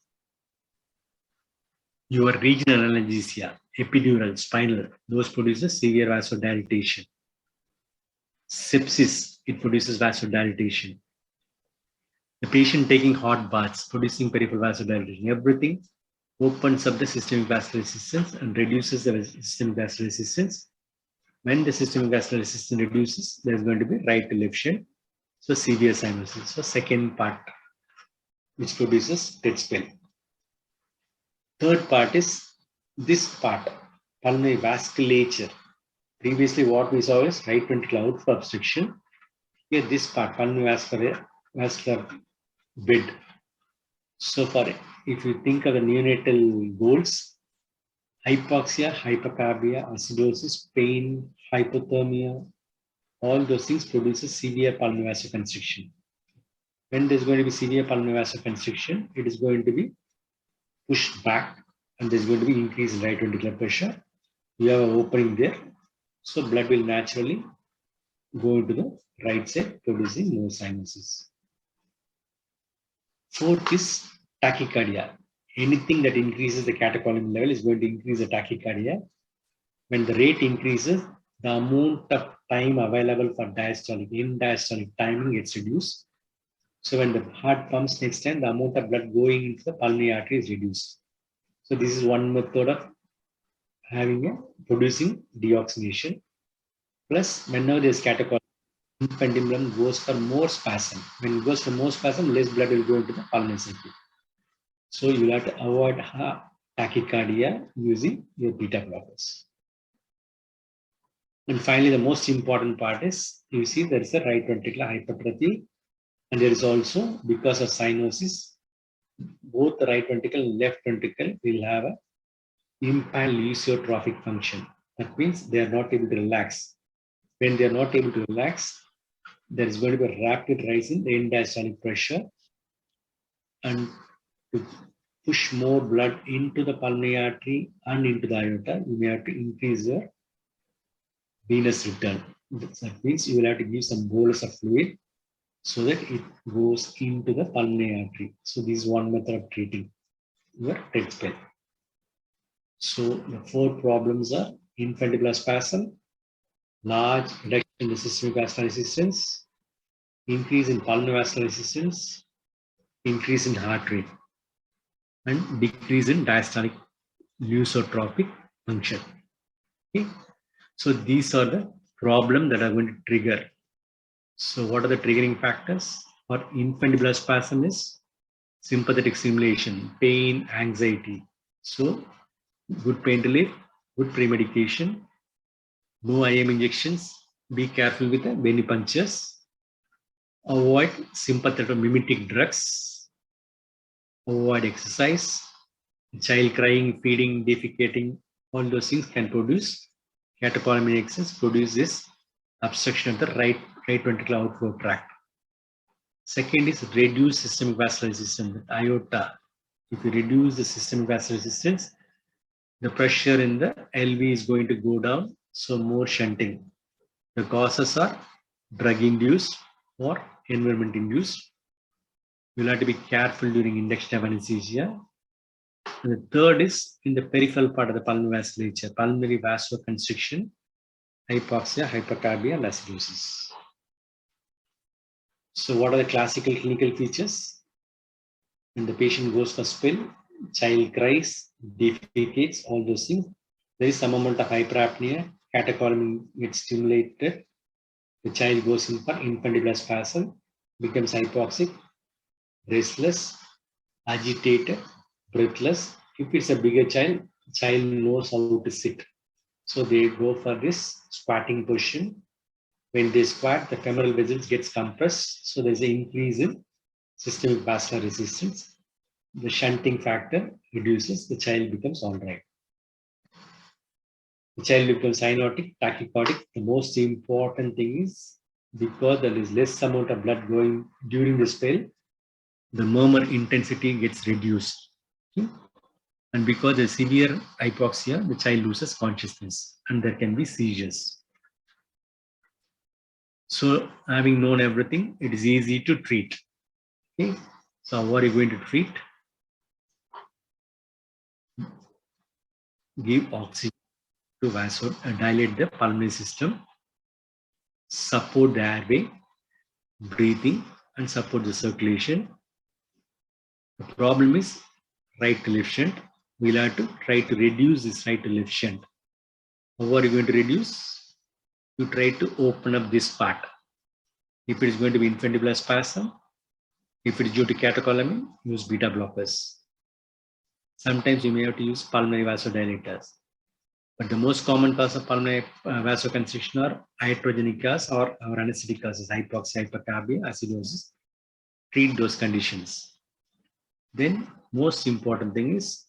S1: Your regional analgesia, epidural, spinal, those produces severe vasodilatation. Sepsis, it produces vasodilatation. The patient taking hot baths, producing peripheral vasodilatation. Everything opens up the systemic vascular resistance and reduces the systemic vascular resistance. When the systemic vascular resistance reduces, there's going to be right to left shunt. So severe cyanosis. So second part, which produces dead spell. Third part is this part, pulmonary vasculature. Previously, what we saw is right ventricular outflow obstruction. Here, this part, pulmonary vascular bed. So far, if you think of the neonatal goals, hypoxia, hypercarbia, acidosis, pain, hypothermia, all those things produces severe pulmonary vasoconstriction. When there's going to be severe pulmonary vasoconstriction, it is going to be pushed back and there's going to be increase in right ventricular pressure. You have an opening there, so blood will naturally go into the right side, producing more cyanosis. Fourth is tachycardia. Anything that increases the catecholamine level is going to increase the tachycardia. When the rate increases, the amount of time available for diastolic, in diastolic timing gets reduced. So when the heart pumps next time, the amount of blood going into the pulmonary artery is reduced. So this is one method of producing deoxygenation. Plus, whenever there is catecholamine, infundibulum goes for more spasm. When it goes for more spasm, less blood will go into the pulmonary circuit. So you will have to avoid tachycardia using your beta blockers. And finally, the most important part is, you see there is a right ventricular hypertrophy, and there is also, because of cyanosis, both the right ventricle and left ventricle will have a impaired leucotrophic function. That means they are not able to relax. When they are not able to relax, there is going to be a rapid rise in the end diastolic pressure, and to push more blood into the pulmonary artery and into the aorta, you may have to increase your venous return. That means you will have to give some bolus of fluid so that it goes into the pulmonary artery. So this is one method of treating your dead spell. So the four problems are infundibular spasm, large reduction in the systemic vascular resistance, increase in pulmonary vascular resistance, increase in heart rate, and decrease in diastolic leucotrophic function. Okay? So these are the problems that are going to trigger. So what are the triggering factors? For infundibular spasm is sympathetic stimulation, pain, anxiety. So good pain relief, good pre-medication, no IM injections, be careful with the venipunctures, avoid sympathetic mimetic drugs, avoid exercise, child crying, feeding, defecating, all those things can produce catecholamine excess, produce this obstruction of the right ventricular outflow tract. Second is reduce systemic vascular resistance with aorta. If you reduce the systemic vascular resistance, the pressure in the LV is going to go down, so more shunting. The causes are drug-induced or environment-induced. You'll have to be careful during induction of anesthesia. And the third is in the peripheral part of the pulmonary vasculature, pulmonary vasoconstriction, hypoxia, hypercarbia, and acidosis. So what are the classical clinical features? When the patient goes for spill, child cries, defecates, all those things, there is some amount of hyperapnea, catecholamine gets stimulated, the child goes in for infundibular spasm, becomes hypoxic, restless, agitated, breathless. If it's a bigger child knows how to sit. So they go for this squatting position. When they squat, the femoral vessels gets compressed. So there's an increase in systemic vascular resistance. The shunting factor reduces, the child becomes all right. The child becomes cyanotic, tachycardic. The most important thing is, because there is less amount of blood going during the spell, the murmur intensity gets reduced. Okay? And because of severe hypoxia, the child loses consciousness and there can be seizures. So having known everything, it is easy to treat. Okay. So what are you going to treat? Give oxygen to dilate the pulmonary system, support the airway, breathing, and support the circulation. The problem is right to left shunt. We'll have to try to reduce this right to left shunt. How are you going to reduce? You try to open up this part. If it is going to be infundibular spasm, if it is due to catecholamine, use beta blockers. Sometimes you may have to use pulmonary vasodilators. But the most common cause of pulmonary vasoconstriction are iatrogenic cause or anesthetic causes, hypoxia, hypercarbia, acidosis. Treat those conditions. Then most important thing is,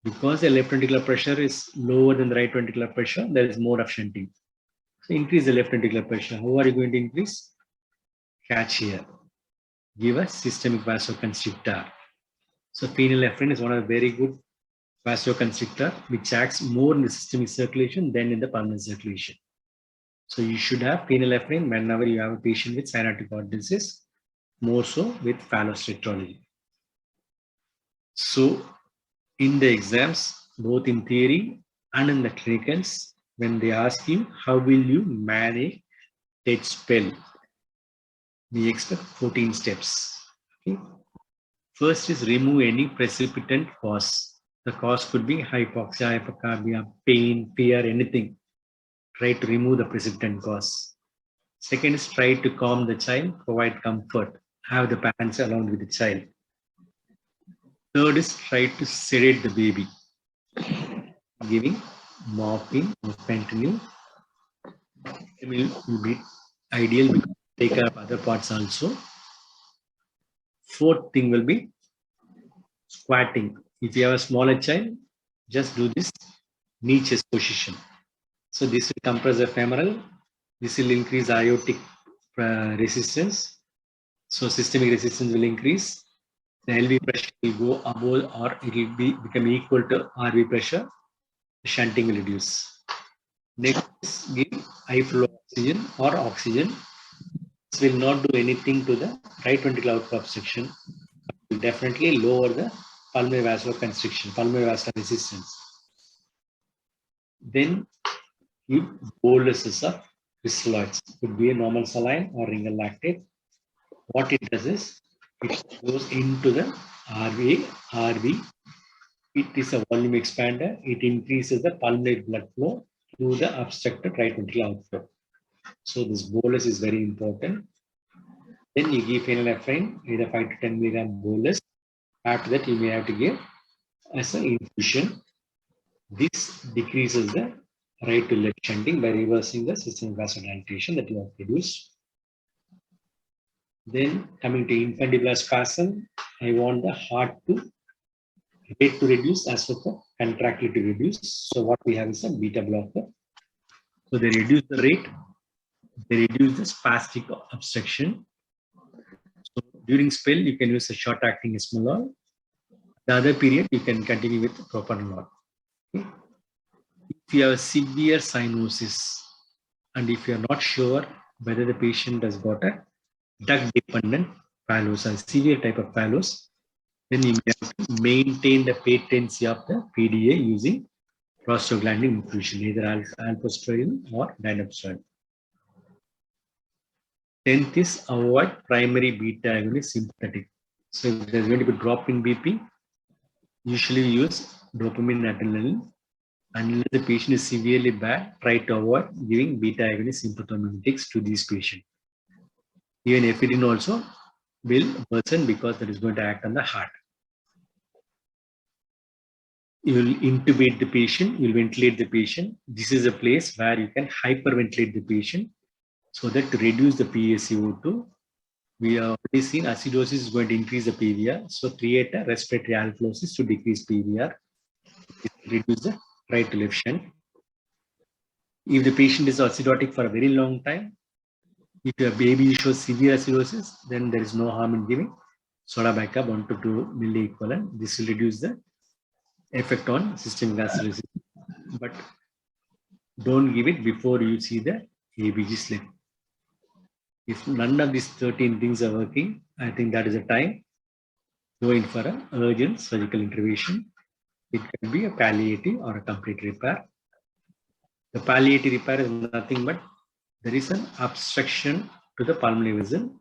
S1: because the left ventricular pressure is lower than the right ventricular pressure, there is more of shunting. So increase the left ventricular pressure. How are you going to increase? Catch here. Give a systemic vasoconstrictor. So phenylephrine is one of the very good vasoconstrictor which acts more in the systemic circulation than in the pulmonary circulation. So you should have phenylephrine whenever you have a patient with cyanotic heart disease, more so with Phallostetology. So in the exams, both in theory and in the clinicals, when they ask you how will you manage TED spell, we expect 14 steps. Okay. First is remove any precipitant cause. The cause could be hypoxia, hypercarbia, pain, fear, anything. Try to remove the precipitant cause. Second is try to calm the child, provide comfort, have the parents along with the child. Third is try to sedate the baby, giving morphine or fentanyl. It will be ideal because take care of other parts also. Fourth thing will be squatting. If you have a smaller child, just do this knee chest position. So this will compress the femoral. This will increase aortic resistance. So systemic resistance will increase. The LV pressure will go above or it will become equal to RV pressure. Shunting will reduce. Next is give high flow oxygen or oxygen. This will not do anything to the right ventricular outflow obstruction. It will definitely lower the pulmonary vasoconstriction, pulmonary vascular resistance. Then give boluses of crystalloids. It could be a normal saline or ringal lactate. What it does is it goes into the RV. It is a volume expander. It increases the pulmonary blood flow through the obstructed right ventricular outflow. So this bolus is very important. Then you give phenylephrine, either 5 to 10 milligram bolus. After that, you may have to give as an infusion. This decreases the right to left shunting by reversing the systemic vasodilatation that you have produced. Then coming to infundibular spasm, I want the heart to rate to reduce as well as contractility to reduce. So what we have is a beta blocker. So they reduce the rate, they reduce the spastic obstruction. So during spell, you can use a short-acting esmolol. The other period, you can continue with propranolol. Okay. If you have severe cyanosis, and if you are not sure whether the patient has got a duct-dependent Phallus, a severe type of Phallus, then you may have to maintain the patency of the PDA using prostaglandin infusion, either aldosterone or dinorpidine. 10th is avoid primary beta agonist sympathetic. So if there's going to be drop in BP, usually use dopamine adrenaline. Unless the patient is severely bad, try to avoid giving beta agonist sympathomimetics to these patients. Even ephedrine also will worsen because that is going to act on the heart. You will intubate the patient, you will ventilate the patient. This is a place where you can hyperventilate the patient so that to reduce the PaCO2. We have already seen acidosis is going to increase the PVR. So create a respiratory alkalosis to decrease PVR. Reduce the right to left shunt. If the patient is acidotic for a very long time, if your baby shows severe acidosis, then there is no harm in giving soda bicab 1 to 2 milliequivalent. This will reduce the effect on systemic vascular, but don't give it before you see the ABG slip. If none of these 13 things are working, I think that is a time go in for an urgent surgical intervention. It can be a palliative or a complete repair. The palliative repair is nothing but there is an obstruction to the pulmonary vessel.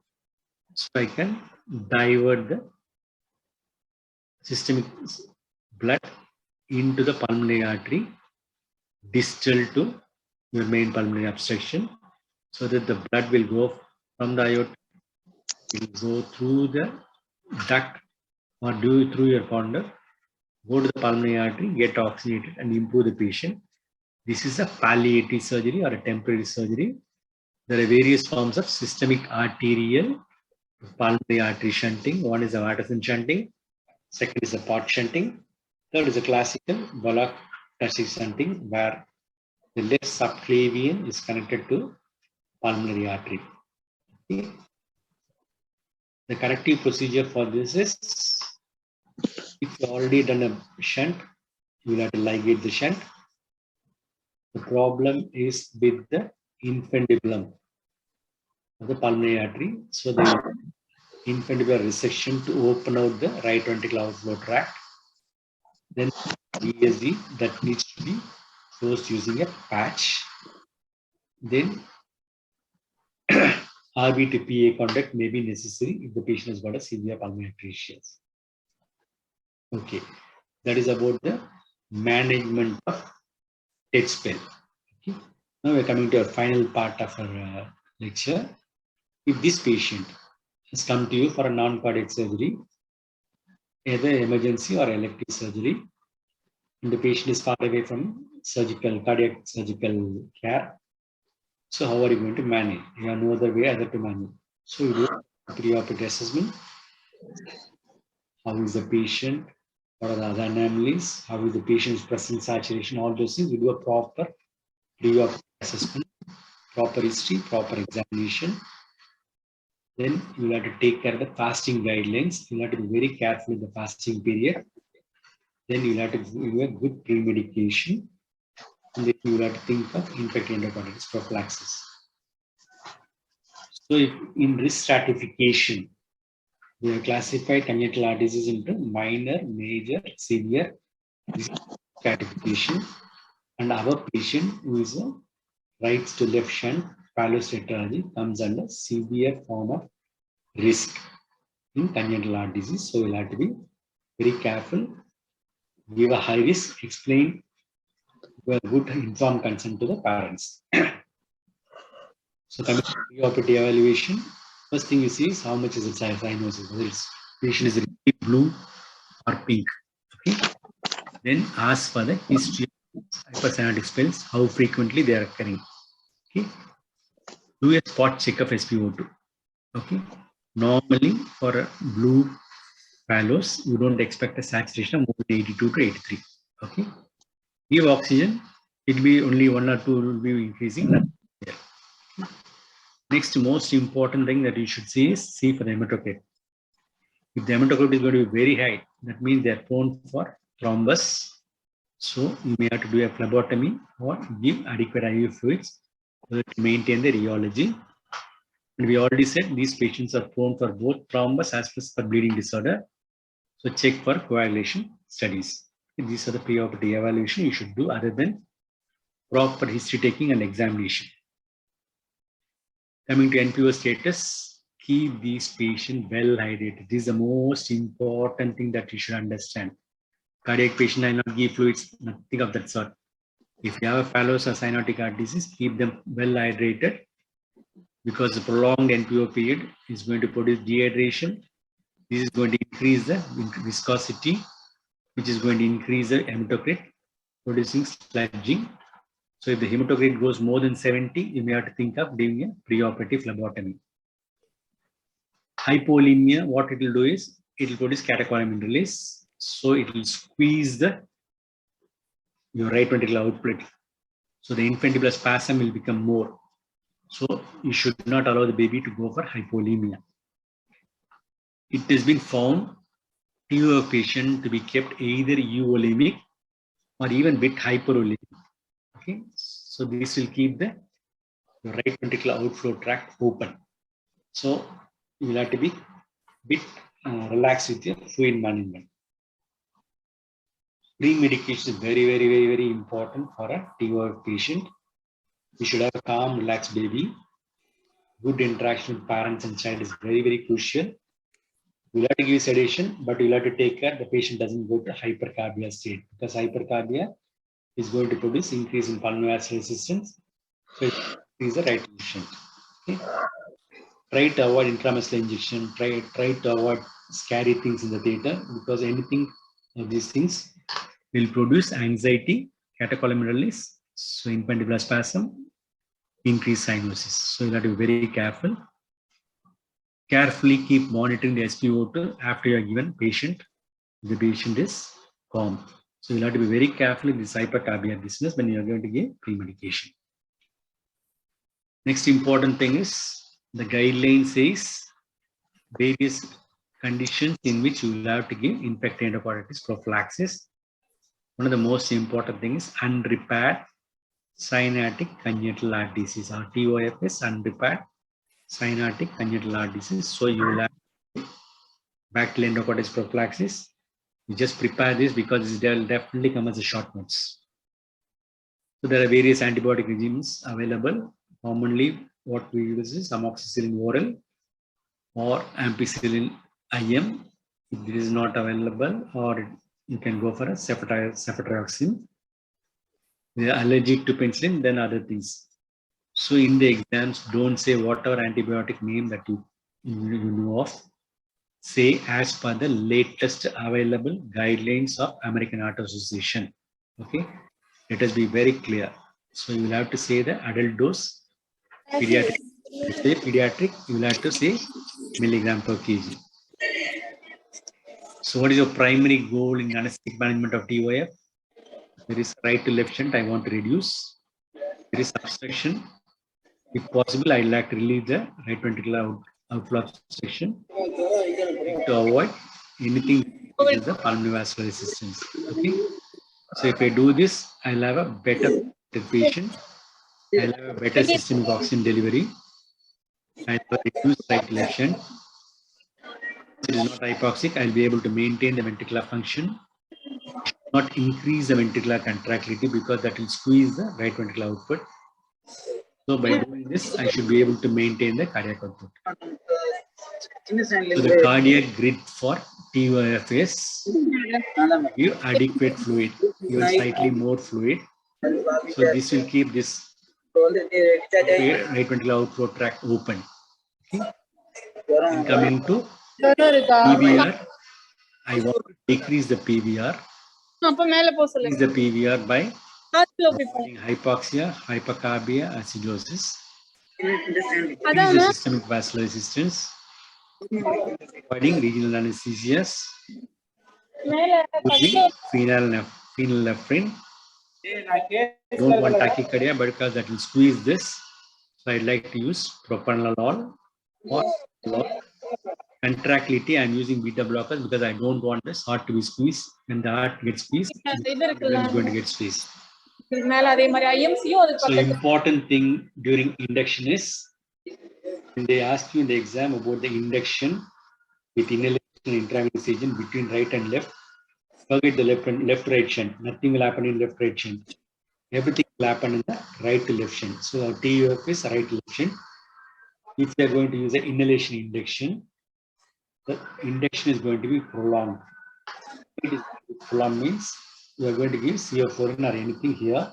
S1: So I can divert the systemic blood into the pulmonary artery distal to your main pulmonary obstruction, so that the blood will go from the aorta, will go through the duct or do through your ponder, go to the pulmonary artery, get oxygenated and improve the patient. This is a palliative surgery or a temporary surgery. There are various forms of systemic arterial pulmonary artery shunting. One is a Watterson shunting, second is a pot shunting, third is a classical Bullock shunting, where the left subclavian is connected to pulmonary artery. Okay. The corrective procedure for this is, if you already done a shunt, you will have to ligate the shunt. The problem is with the infundibulum of the pulmonary artery. So the infundibular resection to open out the right ventricular outflow tract. Then VSD that needs to be closed using a patch. Then RB to PA contact may be necessary if the patient has got a severe pulmonary atresia. Okay, that is about the management of dead spell. Okay. Now we are coming to our final part of our lecture. If this patient has come to you for a non-cardiac surgery, either emergency or elective surgery, and the patient is far away from cardiac surgical care, so how are you going to manage? You have no other way other to manage. So you do a pre-operative assessment. How is the patient? What are the other anomalies? How is the patient's present saturation? All those things. We do a proper pre-operative assessment, proper history, proper examination. Then you have to take care of the fasting guidelines. You have to be very careful in the fasting period. Then you have to do a good pre-medication. And then you have to think of infected endocarditis prophylaxis. So if in risk stratification, we have classified congenital heart disease into minor, major, severe stratification. And our patient who is a right to left shunt Phallostetology comes under severe form of risk in congenital heart disease. So we'll have to be very careful, give a high risk, explain with good informed consent to the parents. So coming to pre-operative evaluation, first thing you see is how much is the cyanosis, whether its patient is really blue or pink. Okay. Then ask for the history of hypercyanotic spells, how frequently they are occurring. Okay. Do a spot check of SpO2. Okay. Normally for a blue Phallos, you don't expect a saturation of more than 82 to 83. Okay. Give oxygen, it will be only 1 or 2 will be increasing. Next, most important thing that you should see is see for the hematocrit. If the hematocrit is going to be very high, that means they are prone for thrombus. So you may have to do a phlebotomy or give adequate IV fluids to maintain the rheology. And we already said these patients are prone for both thrombus as well as for bleeding disorder. So check for coagulation studies. These are the pre-operative evaluation you should do other than proper history taking and examination. Coming to NPO status, keep these patients well hydrated. This is the most important thing that you should understand. Cardiac patient, I will not give fluids, nothing of that sort. If you have a Phallos or cyanotic heart disease, keep them well hydrated, because the prolonged NPO period is going to produce dehydration. This is going to increase the viscosity, which is going to increase the hematocrit, producing sludging. So if the hematocrit goes more than 70, you may have to think of doing a preoperative phlebotomy. Hypovolemia, what it will do is, it will produce catecholamine release. So it will squeeze your right ventricular outlet. So the infundibular spasm will become more. So you should not allow the baby to go for hypovolemia. It has been found TOF patient to be kept either euvolemic or even bit hypervolemic. Okay, so this will keep the right ventricular outflow tract open. So you will have to be bit relaxed with your fluid management. Pre-medication is very important for a TOF patient. You should have a calm, relaxed baby. Good interaction with parents and child is very crucial. You'll have to give sedation, but you'll have to take care the patient doesn't go to hypercarbia state, because hypercarbia is going to produce increase in pulmonary vascular resistance. So increase the right patient. Okay. Try to avoid intramuscular injection. Try to avoid scary things in the theater, because anything of these things will produce anxiety, catecholamic release, so infundibular spasm, increase cyanosis. So you have to be very careful. Carefully keep monitoring the SpO2 after you are given patient. The patient is calm. So you have to be very careful in this hypercarbia business when you are going to give pre-medication. Next important thing is the guideline says various conditions in which you will have to give infected endocarditis prophylaxis. One of the most important things is unrepaired cyanotic congenital heart disease, or TOFS, unrepaired cyanotic congenital heart disease. So you will have bacterial endocarditis prophylaxis. You just prepare this because it will definitely come as a short notes. So there are various antibiotic regimes available. Commonly, what we use is amoxicillin oral or ampicillin IM. If this is not available, or you can go for a ceftriaxone. They are allergic to penicillin, then other things. So in the exams, don't say whatever antibiotic name that you know of. Say as per the latest available guidelines of American Heart Association. Okay, let us be very clear. So you will have to say the adult dose, pediatric. Say pediatric, you will have to say milligram per kg. So what is your primary goal in anesthetic management of TOF? There is right to left shunt, I want to reduce. There is obstruction. If possible, I'd like to relieve the right ventricular outflow obstruction to avoid anything with the pulmonary vascular resistance. Okay. So if I do this, I'll have a better patient. I'll have a better systemic oxygen delivery. I'll have a reduced right left shunt. If it is not hypoxic, I'll be able to maintain the ventricular function, not increase the ventricular contractility, because that will squeeze the right ventricular output. So by doing this, I should be able to maintain the cardiac output. So the cardiac grid for TOF is give adequate fluid, give slightly more fluid. So this will keep this right ventricular outflow tract open. Okay. And coming to PVR, I want to decrease the PVR. Decrease the PVR by avoiding hypoxia, hypercarbia, acidosis. Increase the systemic vascular resistance. Avoiding regional anesthesias. Using phenylephrine. Don't want tachycardia because that will squeeze this. So I'd like to use propranolol or contractility. I'm using beta blockers because I don't want this heart to be squeezed. When the heart gets squeezed, it's going to get squeezed. So important thing during induction is when they ask you in the exam about the induction with inhalation and intravenous agent between right and left, forget the left right shunt. Nothing will happen in left right shunt. Everything will happen in the right to left shunt. So our TUF is right to left shunt. If they are going to use an inhalation induction, the induction is going to be prolonged. It is prolonged means you are going to give CO4 or anything here.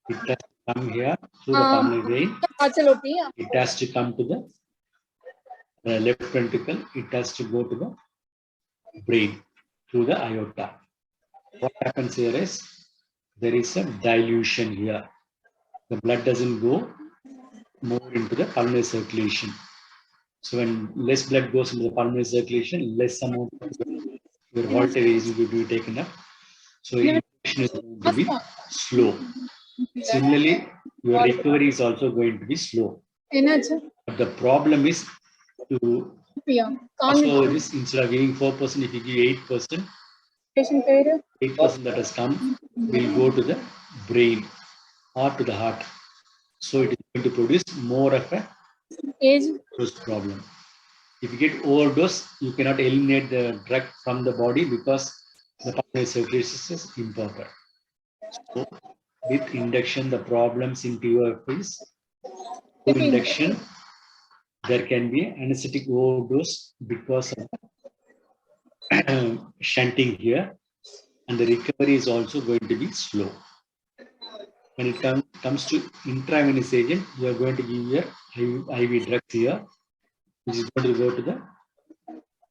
S1: It has to come here through the pulmonary vein. It has to come to the left ventricle. It has to go to the brain through the aorta. What happens here is there is a dilution here. The blood doesn't go more into the pulmonary circulation. So when less blood goes into the pulmonary circulation, less amount of your voltage is going to be taken up. So induction is going to be slow. Similarly, your recovery is also going to be slow. But the problem is to
S2: Yeah.
S1: So this, instead of giving 4%, if you give 8%, 8% that has come will go to the brain or to the heart. So it is going to produce more of a dose problem. If you get overdose, you cannot eliminate the drug from the body because the pulmonary circulation is improper. So with induction, the problems in TOF is through induction, there can be anesthetic overdose because of shunting here, and the recovery is also going to be slow. When it comes to intravenous agent, you are going to give your IV drugs here, which is going to go to the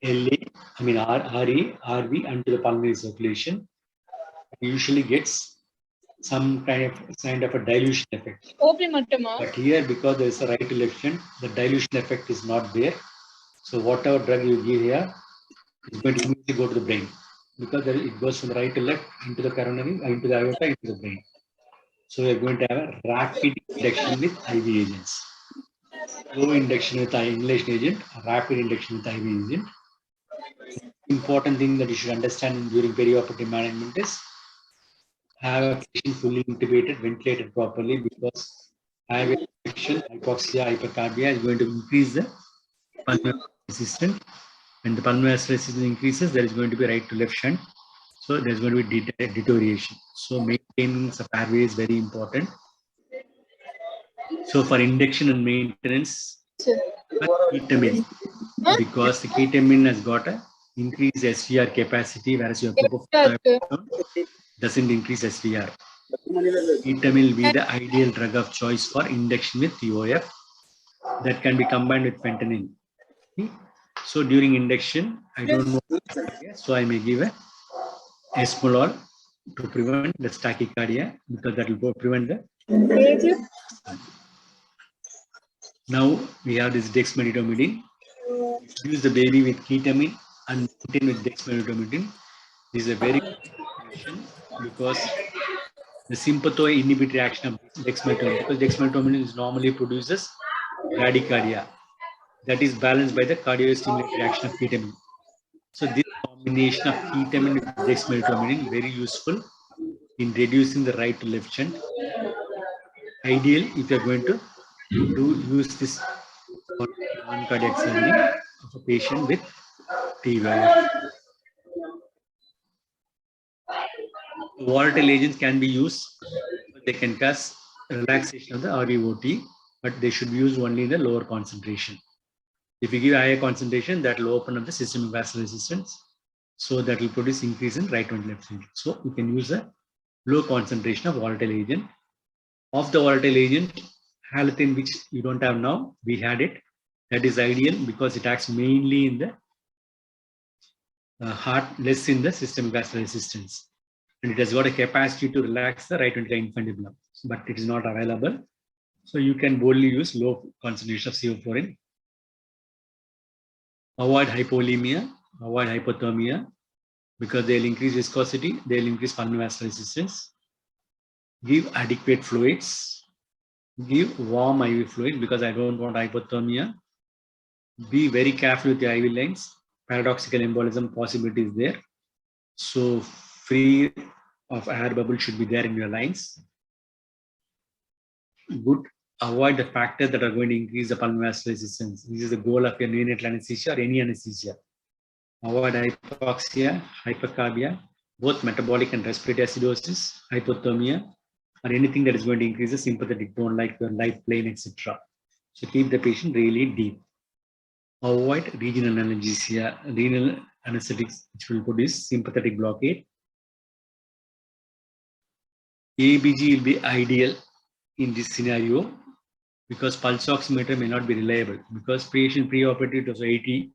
S1: LA, RE, RV, and to the pulmonary circulation. It usually gets some kind of a dilution effect. But here, because there is a right to left shunt, the dilution effect is not there. So whatever drug you give here is going to immediately go to the brain, because it goes from the right to left into the coronary, into the aorta, into the brain. So we are going to have a rapid induction with IV agents. Slow induction with inhalation agent, rapid induction with IV agent. Important thing that you should understand during perioperative management is have a patient fully intubated, ventilated properly, because IV infection, hypoxia, hypercarbia is going to increase the pulmonary resistance. When the pulmonary resistance increases, there is going to be right to left shunt. So there's going to be deterioration. So maintenance of airway is very important. So for induction and maintenance, ketamine, because the ketamine has got a increased SVR capacity, whereas your propofol doesn't increase SVR. Ketamine will be the ideal drug of choice for induction with TOF that can be combined with fentanyl. Okay? So during induction, I don't know, so I may give a esmolol to prevent the tachycardia, because that will prevent the. Now we have this dexmedetomidine. Use the baby with ketamine and maintain with dexmedetomidine. This is a very good combination, because the sympathoid inhibitory action of dexmedetomidine, because dexmedetomidine is normally produces bradycardia, that is balanced by the cardiostimulatory action of ketamine. So this combination of ketamine with dexmedetomidine very useful in reducing the right to left shunt. Ideal if you are going to use this for non-cardiac surgery of a patient with TOF. Volatile agents can be used. They can cause relaxation of the RVOT, but they should be used only in the lower concentration. If you give higher concentration, that will open up the systemic vascular resistance. So that will produce increase in right and left side. So you can use a low concentration of volatile agent. Of the volatile agent, halothane, which you don't have now, we had it. That is ideal because it acts mainly in the heart, less in the systemic vascular resistance. And it has got a capacity to relax the right ventricular infundibular, but it is not available. So you can boldly use low concentration of sevoflurane. Avoid hypovolemia, avoid hypothermia, because they'll increase viscosity, they'll increase pulmonary vascular resistance. Give adequate fluids. Give warm IV fluid, because I don't want hypothermia. Be very careful with the IV lines. Paradoxical embolism possibility is there. So free of air bubble should be there in your lines. Good. Avoid the factors that are going to increase the pulmonary vascular resistance. This is the goal of your neonatal anesthesia or any anesthesia. Avoid hypoxia, hypercarbia, both metabolic and respiratory acidosis, hypothermia, or anything that is going to increase the sympathetic tone, like your light plane, etc. So keep the patient really deep. Avoid regional analgesia, renal anesthetics, which will produce sympathetic blockade. ABG will be ideal in this scenario, because pulse oximeter may not be reliable, because patient preoperative was 80,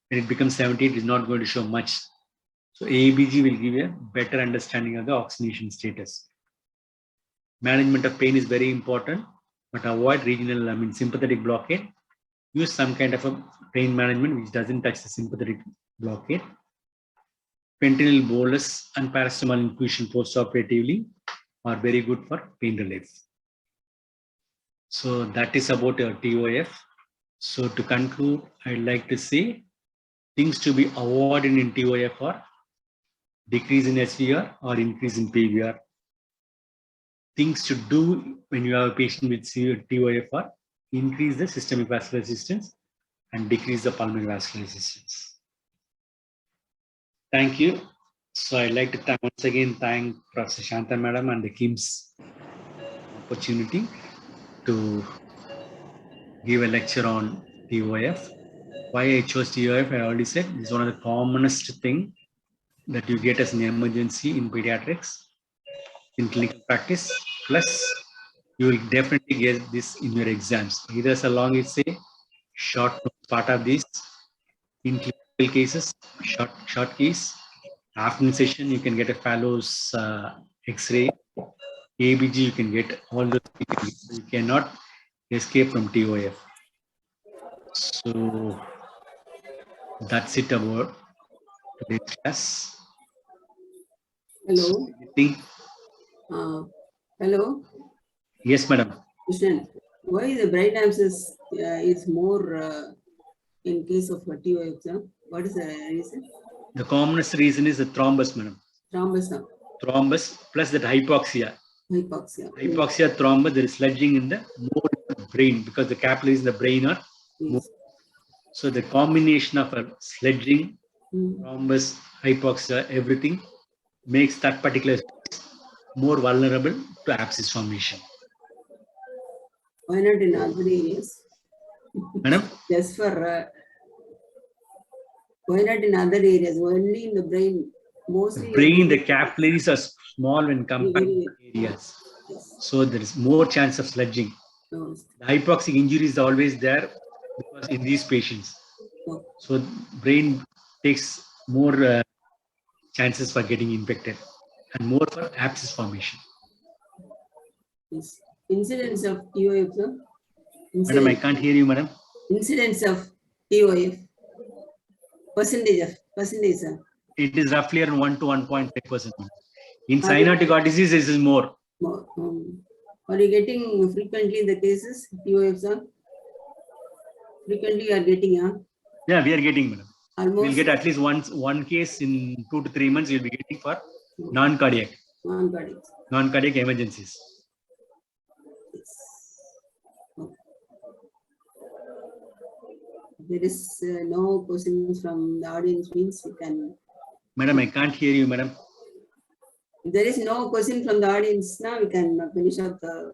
S1: when it becomes 70, it is not going to show much. So ABG will give you a better understanding of the oxygenation status. Management of pain is very important, but avoid regional, sympathetic blockade. Use some kind of a pain management which doesn't touch the sympathetic blockade. Fentanyl bolus and paracetamol infusion postoperatively are very good for pain relief. So that is about your TOF. So to conclude, I'd like to say things to be avoided in TOF are decrease in SVR or increase in PVR. Things to do when you have a patient with severe TOF are increase the systemic vascular resistance and decrease the pulmonary vascular resistance. Thank you. So I'd like to once again thank Professor Shanta Madam and the KIMS opportunity to give a lecture on TOF. Why I chose TOF, I already said, is one of the commonest thing that you get as an emergency in pediatrics, in clinical practice. Plus, you will definitely get this in your exams. Either as long as a short part of this, in clinical cases, short case. Afternoon session, you can get a Fallows X-ray. ABG, you can get all those. You cannot escape from TOF. So that's it about today's class.
S2: Hello. Hello.
S1: Yes, madam.
S2: Krishnan, why the brain abscess is more in case of TOF? What is the reason?
S1: The commonest reason is the thrombus, madam.
S2: Thrombus.
S1: Thrombus plus that hypoxia.
S2: Hypoxia.
S1: Hypoxia, thrombus, there is sludging in the brain because the capillaries in the brain are moving. So the combination of a sludging, thrombus, hypoxia, everything makes that particular more vulnerable to abscess formation.
S2: Why not in other areas?
S1: Madam?
S2: Just for why not in other areas? Only in the brain. Mostly
S1: the brain, the capillaries are small when compared to areas.
S2: Yes.
S1: So there is more chance of sludging. The hypoxic injury is always there because in these patients. So brain takes more chances for getting infected and more for abscess formation.
S2: Yes. Incidence of TOF, sir?
S1: Madam, I can't hear you, madam.
S2: Incidence of TOF. Percentage, sir.
S1: It is roughly around 1 to 1.5%. In cyanotic disease, this is more.
S2: Are you getting frequently the cases, TOF, sir? Frequently you are getting, huh?
S1: Yeah, we are getting, madam.
S2: Almost.
S1: We'll get at least one case in 2 to 3 months. You'll be getting for non-cardiac. Non-cardiac emergencies.
S2: Yes. There is no questions from the audience, means we can.
S1: Madam, I can't hear you, madam.
S2: If there is no question from the audience, now we can finish up the.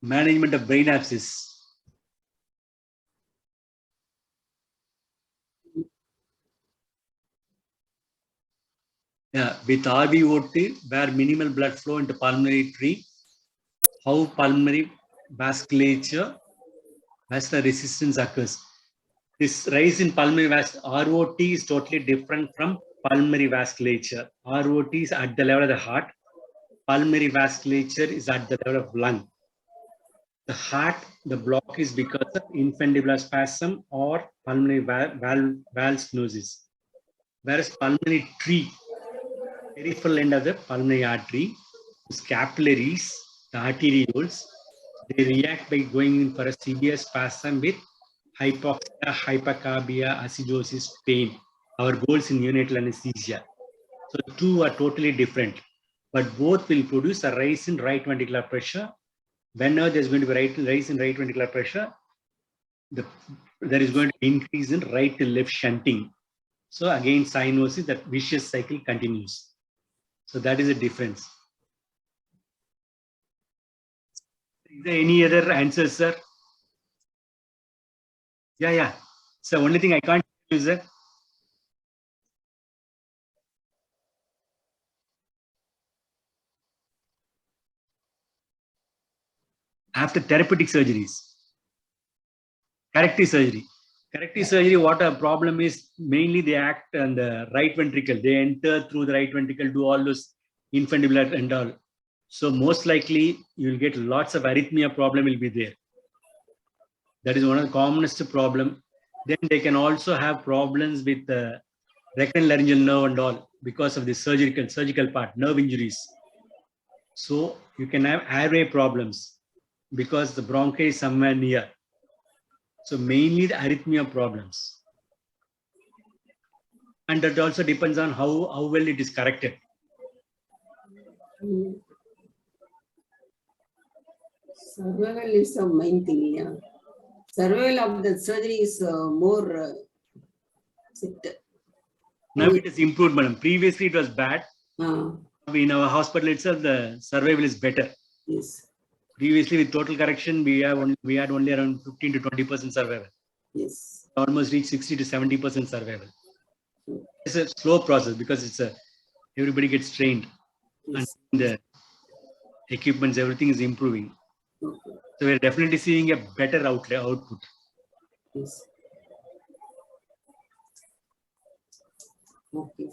S1: Management of brain abscess. Yeah, with RVOT, where minimal blood flow into pulmonary tree, how pulmonary vasculature, vascular resistance occurs. This rise in pulmonary ROT is totally different from pulmonary vasculature. ROT is at the level of the heart. Pulmonary vasculature is at the level of lung. The heart, the block is because of infundibular spasm or pulmonary valve stenosis. Whereas pulmonary tree, peripheral end of the pulmonary artery, those capillaries, the arterioles, they react by going in for a severe spasm with hypoxia, hypercarbia, acidosis, pain. Our goals in neonatal anesthesia. So the two are totally different, but both will produce a rise in right ventricular pressure. Whenever there's going to be rise in right ventricular pressure, there is going to be increase in right to left shunting. So again, cyanosis, that vicious cycle continues. So that is a difference. Is there any other answers, sir? Yeah. So only thing I can't do is that after therapeutic surgeries, corrective surgery, what a problem is, mainly they act on the right ventricle. They enter through the right ventricle, do all those infundibular and all. So most likely you'll get lots of arrhythmia problem will be there. That is one of the commonest problem. Then they can also have problems with the rectal laryngeal nerve and all because of the surgical part, nerve injuries. So you can have airway problems because the bronchi is somewhere near. So mainly the arrhythmia problems. And that also depends on how well it is corrected.
S2: Survival is the main thing, yeah. Survival of the surgery is more
S1: Now it is improved, madam. Previously it was bad. In our hospital itself, the survival is better.
S2: Yes.
S1: Previously, with total correction, we had only around 15 to 20% survival.
S2: Yes.
S1: Almost reached 60 to 70% survival. It's a slow process because everybody gets trained.
S2: Yes.
S1: And the equipments, everything is improving.
S2: Okay.
S1: So we're definitely seeing a better output.
S2: Yes. Okay.